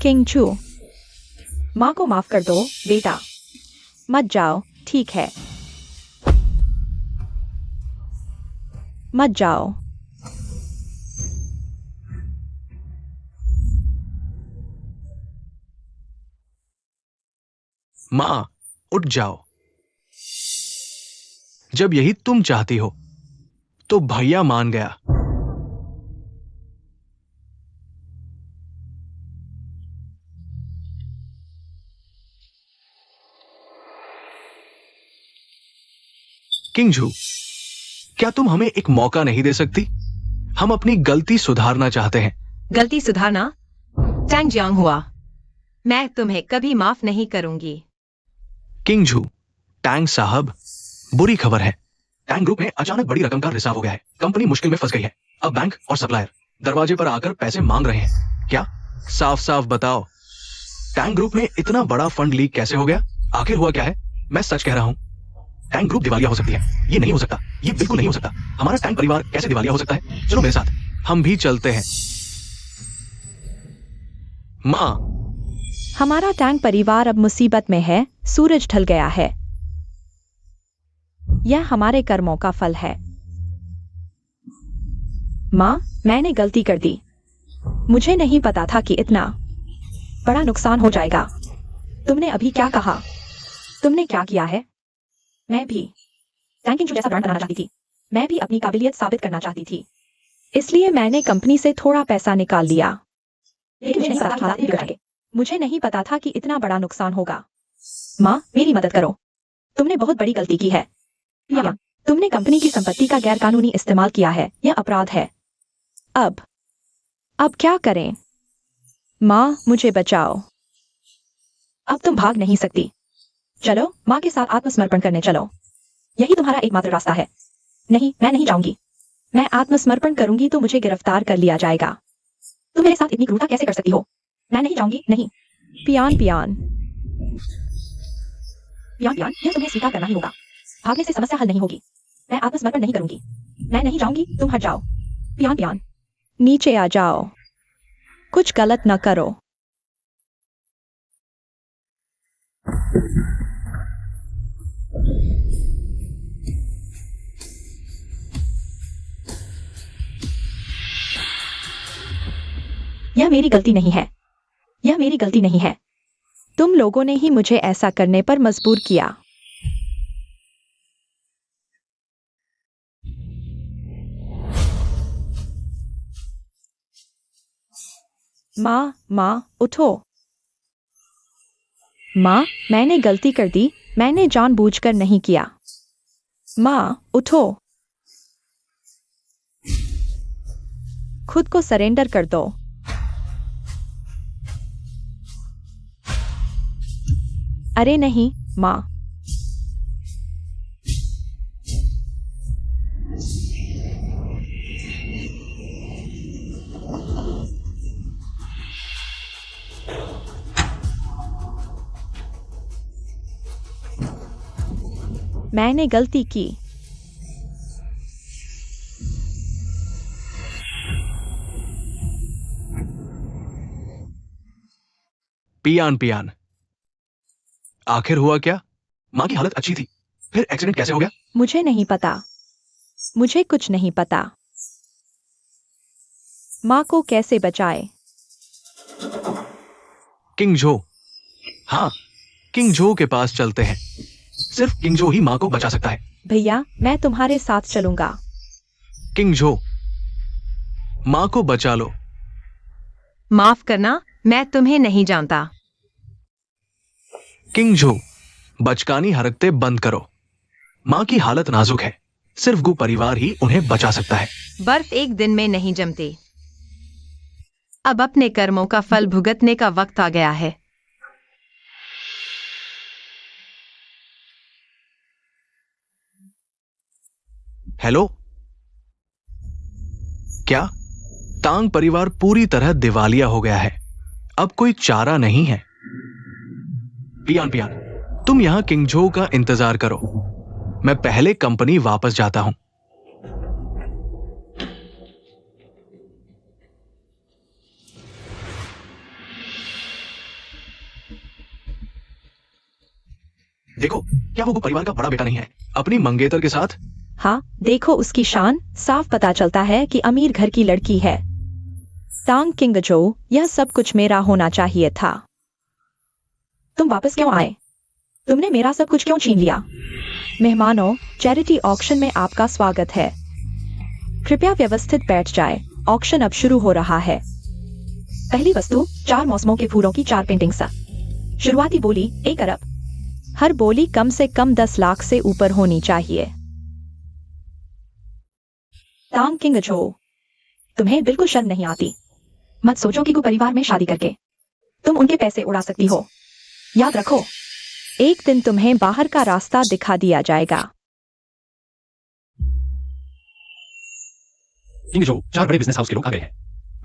किंगजू, माँ को माफ कर दो बेटा। मत जाओ, ठीक है? मत जाओ। माँ, उठ जाओ। जब यही तुम चाहती हो तो भैया मान गया। किंगजू, क्या तुम हमें एक मौका नहीं दे सकती? हम अपनी गलती सुधारना चाहते हैं। गलती सुधारना? टैंग जियांग हुआ। मैं तुम्हें कभी माफ नहीं करूंगी। किंगजू, टैंग साहब, बुरी खबर है। टैंग ग्रुप में अचानक बड़ी रकम का रिसाव हो गया है। कंपनी मुश्किल में फंस गई है। अब बैंक और सप्लायर दरवाजे पर आकर पैसे मांग रहे हैं। क्या? साफ साफ बताओ, टैंग ग्रुप में इतना बड़ा फंड लीक कैसे हो गया? आखिर हुआ क्या है? मैं सच कह रहा हूं, टैंग ग्रुप दिवालिया हो सकती है। ये नहीं हो सकता। ये बिल्कुल नहीं हो सकता। हमारा टैंग परिवार कैसे दिवालिया हो सकता है? चलो मेरे साथ, हम भी चलते हैं। माँ, हमारा टैंक परिवार अब मुसीबत में है। सूरज ढल गया है। यह हमारे कर्मों का फल है। माँ, मैंने गलती कर दी। मुझे नहीं पता था कि इतना बड़ा नुकसान हो जाएगा। तुमने अभी क्या कहा? तुमने क्या किया है? मैं भी टैंकिंग जैसा ब्रांड बनाना चाहती थी। मैं भी अपनी काबिलियत साबित करना चाहती थी। इसलिए मैंने कंपनी से थोड़ा पैसा निकाल लिया। लेकिन मुझे नहीं पता कि हालात बिगड़ जाएंगे। मुझे नहीं पता था कि इतना बड़ा नुकसान होगा। माँ, मेरी मदद करो। तुमने बहुत बड़ी गलती की है। या, तुमने कंपनी की संपत्ति का गैरकानूनी इस्तेमाल किया है। यह अपराध है। अब क्या करें? माँ, मुझे बचाओ। अब तुम भाग नहीं सकती। चलो माँ के साथ आत्मसमर्पण करने चलो। यही तुम्हारा एकमात्र रास्ता है। नहीं, मैं नहीं जाऊंगी। मैं आत्मसमर्पण करूंगी तो मुझे गिरफ्तार कर लिया जाएगा। तुम मेरे साथ इतनी क्रूरता कैसे कर सकती हो? मैं नहीं जाऊंगी। नहीं। पियान पियान पियान पियान, यह तुम्हें स्वीकार करना ही होगा। भागने से समस्या हल नहीं होगी। मैं आत्मसमर्पण नहीं करूंगी। मैं नहीं जाऊंगी। तुम हट जाओ। पियान पियान, नीचे आ जाओ। कुछ गलत न करो। यह मेरी गलती नहीं है। यह मेरी गलती नहीं है। तुम लोगों ने ही मुझे ऐसा करने पर मजबूर किया। माँ, उठो। माँ, मैंने गलती कर दी। मैंने जानबूझकर नहीं किया। माँ, उठो। खुद को सरेंडर कर दो। अरे नहीं, माँ। मैंने गलती की। पियान पियान, आखिर हुआ क्या? माँ की हालत अच्छी थी, फिर एक्सीडेंट कैसे हो गया? मुझे नहीं पता। मुझे कुछ नहीं पता। माँ को कैसे बचाए? किंग जो। हाँ, किंग जो के पास चलते हैं। सिर्फ किंग जो ही माँ को बचा सकता है। भैया मैं तुम्हारे साथ चलूंगा। किंग जो, माँ को बचा लो। माफ करना, मैं तुम्हें नहीं जानता। किंग जो, बचकानी हरकतें बंद करो। माँ की हालत नाजुक है। सिर्फ गु परिवार ही उन्हें बचा सकता है। बर्फ एक दिन में नहीं जमती। अब अपने कर्मों का फल भुगतने का वक्त आ गया है। हेलो, क्या तांग परिवार पूरी तरह दिवालिया हो गया है? अब कोई चारा नहीं है। पियान पियान, तुम यहां किंगझो का इंतजार करो। मैं पहले कंपनी वापस जाता हूं। देखो, क्या वो परिवार का बड़ा बेटा नहीं है अपनी मंगेतर के साथ? हाँ देखो उसकी शान, साफ पता चलता है कि अमीर घर की लड़की है। तांग किंग जो, यह सब कुछ मेरा होना चाहिए था। तुम वापस क्यों आए? तुमने मेरा सब कुछ क्यों छीन लिया? मेहमानों, चैरिटी ऑक्शन में आपका स्वागत है। कृपया व्यवस्थित बैठ जाए। ऑक्शन अब शुरू हो रहा है। पहली वस्तु 4 मौसमों के फूलों की 4 पेंटिंग्स। शुरुआती बोली 1 अरब। हर बोली कम से कम 10 लाख से ऊपर होनी चाहिए। तांग किंग जो, तुम्हें बिल्कुल शर्म नहीं आती? मत सोचो कि परिवार में शादी करके तुम उनके पैसे उड़ा सकती हो। याद रखो, एक दिन तुम्हें बाहर का रास्ता दिखा दिया जाएगा। किंग जो, 4 बड़े बिजनेस हाउस के लोग आ गए हैं।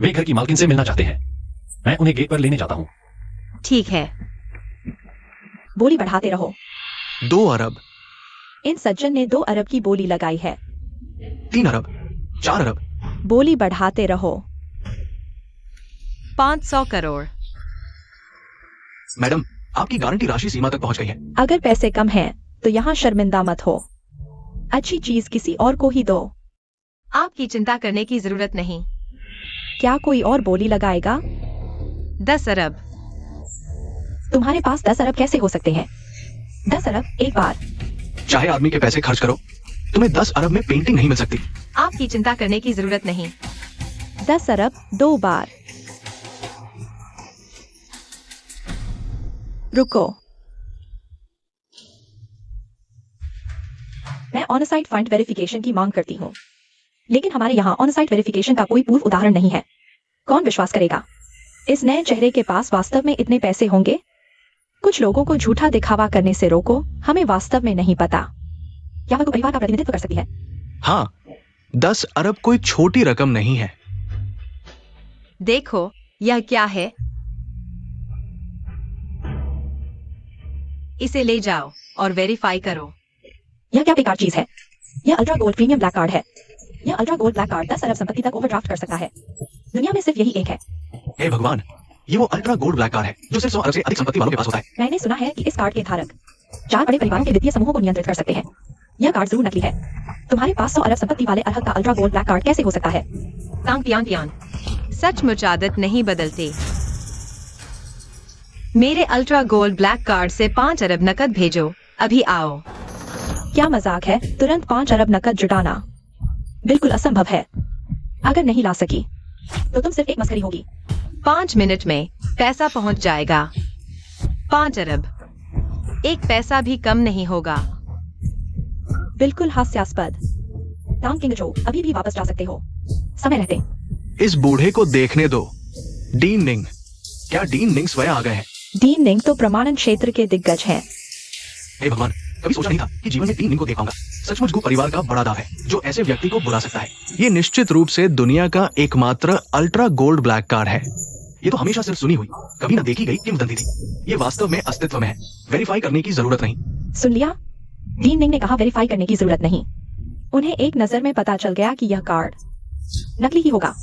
वे घर की मालकिन से मिलना चाहते हैं। मैं उन्हें गेट पर लेने जाता हूँ। ठीक है। बोली बढ़ाते रहो। 2 अरब, इन सज्जन ने 2 अरब की बोली लगाई है। 3 अरब, 4 अरब। बोली बढ़ाते रहो। 500 करोड़। मैडम, आपकी गारंटी राशि सीमा तक पहुंच गई है। अगर पैसे कम हैं, तो यहाँ शर्मिंदा मत हो। अच्छी चीज किसी और को ही दो। आपकी चिंता करने की जरूरत नहीं। क्या कोई और बोली लगाएगा? 10 अरब। तुम्हारे पास 10 अरब कैसे हो सकते हैं? 10 अरब एक बार। चाहे आदमी के पैसे खर्च करो, तुम्हें 10 अरब में पेंटिंग नहीं मिल सकती। आपकी चिंता करने की जरूरत नहीं। 10 अरब 2 बार। रुको, मैं ऑनसाइट फंड वेरिफिकेशन की मांग करती हूँ, लेकिन हमारे यहाँ ऑनसाइट वेरिफिकेशन का कोई पूर्व उदाहरण नहीं है। कौन विश्वास करेगा? इस नए चेहरे के पास वास्तव में इतने पैसे होंगे? कुछ लोगों को झूठा दिखावा करने से रोको। हमें वास्तव में नहीं पता। क्या वह परिवार का प्रतिनिधित्व कर सकती है? हाँ, 10 अरब कोई छोटी रकम नहीं है। देखो, यह क्या है? इसे ले जाओ और वेरीफाई करो। यह क्या बेकार चीज है? यह ultra gold premium black card है। यह अल्ट्रा गोल्ड ब्लैक कार्ड 10 अरब संपत्ति तक ओवरड्राफ्ट कर सकता है। दुनिया में सिर्फ यही एक है। हे भगवान, ये वो अल्ट्रा गोल्ड ब्लैक कार्ड है जो सिर्फ 100 अरब से अधिक संपत्ति वालों के पास होता है। मैंने सुना है कि इस कार्ड के धारक 4 बड़े परिवारों के वित्तीय समूहों को नियंत्रित कर सकते हैं। यह कार्ड जरूर नकली है। तुम्हारे पास 100 अरब संपत्ति वाले अर्हक का अल्ट्रा गोल्ड ब्लैक कार्ड कैसे हो सकता है? तांग पियान पियान, सचमुच आदत नहीं बदलती। मेरे अल्ट्रा गोल्ड ब्लैक कार्ड से 5 अरब नकद भेजो। अभी आओ। क्या मजाक है? तुरंत 5 अरब नकद जुटाना बिल्कुल असंभव है। अगर नहीं ला सकी तो तुम सिर्फ एक मस्करी होगी। 5 मिनट में पैसा पहुंच जाएगा। 5 अरब, एक पैसा भी कम नहीं होगा। बिल्कुल हास्यास्पद। तांग किंग जो, अभी भी वापस जा सकते हो समय रहते। इस बूढ़े को देखने दो। डीन निंग। क्या डीन निंग स्वयं आ गए हैं? डीन निंग तो प्रमाणन क्षेत्र के दिग्गज हैं। हे भगवान, कभी सोचा नहीं था कि जीवन में डीन निंग को देख पाऊंगा। सचमुच गु परिवार का बड़ा दाव है जो ऐसे व्यक्ति को बुला सकता है। ये निश्चित रूप से दुनिया का एकमात्र अल्ट्रा गोल्ड ब्लैक कार्ड है। ये तो हमेशा सिर्फ सुनी हुई, कभी न देखी गई किंवदंती थी। ये वास्तव में अस्तित्व में है। वेरीफाई करने की जरूरत नहीं। सुन लिया? डीन निंग ने कहा वेरीफाई करने की जरूरत नहीं। उन्हें एक नजर में पता चल गया कि यह कार्ड नकली ही होगा।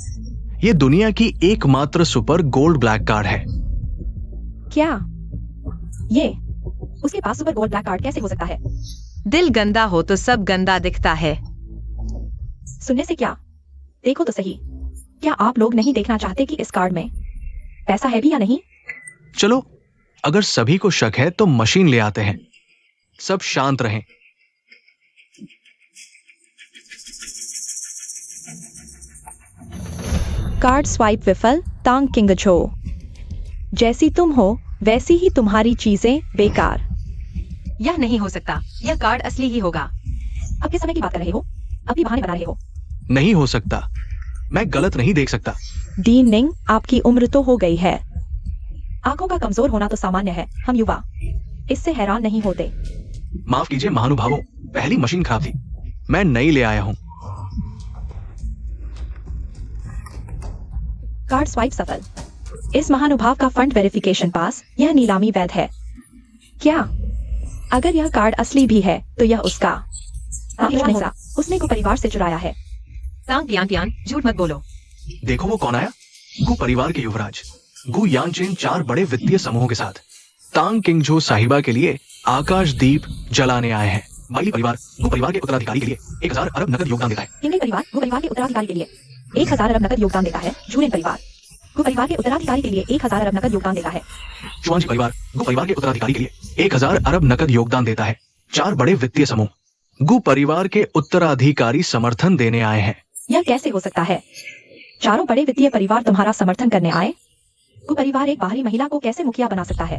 ये दुनिया की एकमात्र सुपर गोल्ड ब्लैक कार्ड है। क्या ये उसके पास सुपर गोल्ड ब्लैक कार्ड कैसे हो सकता है? दिल गंदा हो तो सब गंदा दिखता है। सुनने से क्या? देखो तो सही। क्या आप लोग नहीं देखना चाहते कि इस कार्ड में पैसा है भी या नहीं? चलो, अगर सभी को शक है तो मशीन ले आते हैं। सब शांत रहें। कार्ड स्वाइप विफल, तांग किंग झो। जैसी तुम हो वैसी ही तुम्हारी चीजें बेकार। यह नहीं हो सकता, यह कार्ड असली ही होगा। अब किस समय की बात कर रहे हो? अभी बहाने बना रहे हो। नहीं हो सकता, मैं गलत नहीं देख सकता। डीन निंग, आपकी उम्र तो हो गई है। आंखों का कमजोर होना तो सामान्य है, हम युवा इससे हैरान नहीं होते। माफ कीजिए महानुभावों, पहली मशीन खराब थी, मैं नई ले आया हूं। कार्ड स्वाइप सफल। इस महानुभाव का फंड वेरिफिकेशन पास, यह नीलामी वैध है। क्या? अगर यह कार्ड असली भी है तो यह उसका नहीं, उसने को परिवार से चुराया है। तांग पियान पियान, झूठ मत बोलो। देखो वो कौन आया, गु परिवार के युवराज गु यानचेन 4 बड़े वित्तीय समूहों के साथ तांग किंगझो साहिबा के लिए आकाश दीप जलाने आए हैं। बाइली परिवार गु परिवार के उत्तराधिकारी के लिए 1000 अरब नकद योगदान देता है। किंगली परिवार गु परिवार के उत्तराधिकारी के लिए 1000 अरब नकद योगदान देता है। जूलियन परिवार गु परिवार के उत्तराधिकारी के लिए 1000 अरब नकद योगदान देता है। चुआंजी परिवार गु परिवार के उत्तराधिकारी के लिए 1000 अरब नकद योगदान देता है। 4 बड़े वित्तीय समूह गु परिवार के उत्तराधिकारी समर्थन देने आए हैं। यह कैसे हो सकता है? चारों बड़े वित्तीय परिवार तुम्हारा समर्थन करने आए? गु परिवार एक बाहरी महिला को कैसे मुखिया बना सकता है?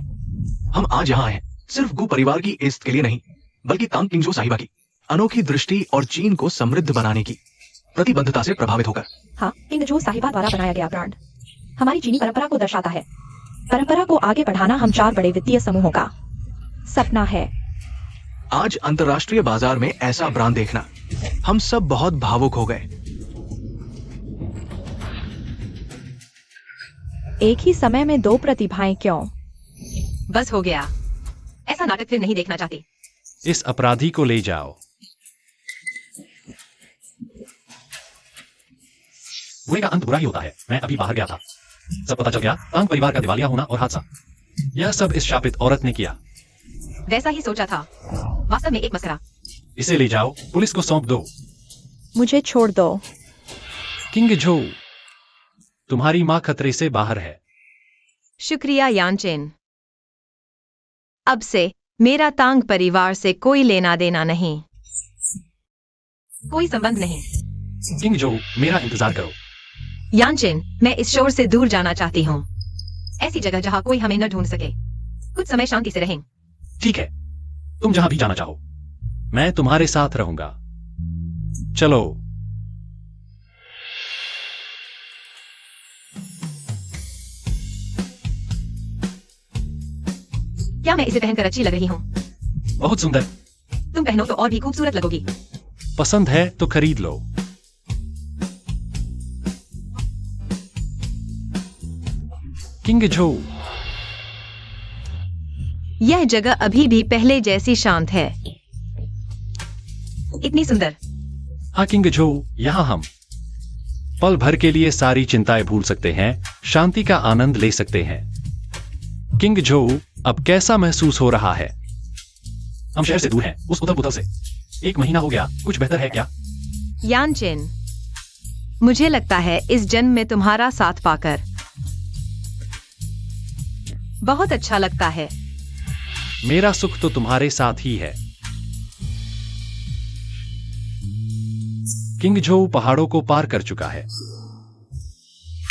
हम आज यहाँ आए सिर्फ गु परिवार की इज्जत के लिए नहीं, बल्कि तांग किंगझो साहिबा की अनोखी दृष्टि और चीन को समृद्ध बनाने की प्रतिबद्धता से प्रभावित होकर। हाँ, किंगझो साहिबा द्वारा बनाया गया ब्रांड हमारी चीनी परंपरा को दर्शाता है। परंपरा को आगे बढ़ाना हम 4 बड़े वित्तीय समूहों का सपना है। आज अंतर्राष्ट्रीय बाजार में ऐसा ब्रांड देखना, हम सब बहुत भावुक हो गए। एक ही समय में 2 प्रतिभाएं क्यों? बस हो गया, ऐसा नाटक फिर नहीं देखना चाहती। इस अपराधी को ले जाओ। बुरे का अंत बुरा ही होता है। मैं अभी बाहर गया था, सब पता चल गया। तांग परिवार का दिवालिया होना और हादसा, यह सब इस शापित औरत ने किया। वैसा ही सोचा था, वास्तव में एक मस्करा। इसे ले जाओ, पुलिस को सौंप दो। मुझे छोड़ दो। किंग झो, तुम्हारी मां खतरे से बाहर है। शुक्रिया यानचेन। अब से मेरा तांग परिवार से कोई लेना देना नहीं, कोई संबंध नहीं। किंग झो, मेरा इंतजार करो। यानचेन, मैं इस शोर से दूर जाना चाहती हूँ, ऐसी जगह जहाँ कोई हमें न ढूंढ सके। कुछ समय शांति से रहें। ठीक है, तुम जहां भी जाना चाहो, मैं तुम्हारे साथ रहूंगा। चलो। क्या मैं इसे पहनकर अच्छी लग रही हूँ? बहुत सुंदर। तुम पहनो तो और भी खूबसूरत लगोगी। पसंद है तो खरीद लो। किंग झो, यह जगह अभी भी पहले जैसी शांत है। इतनी सुंदर। हाँ किंग झो, यहाँ हम पल भर के लिए सारी चिंताएं भूल सकते हैं, शांति का आनंद ले सकते हैं। किंग झो, अब कैसा महसूस हो रहा है? हम शहर से दूर हैं, उस उथल पुथल से। 1 महीना हो गया, कुछ बेहतर है क्या? यानचेन, मुझे लगता है इस जन्म में तुम्हारा साथ पाकर बहुत अच्छा लगता है। मेरा सुख तो तुम्हारे साथ ही है। किंग झो पहाड़ों को पार कर चुका है।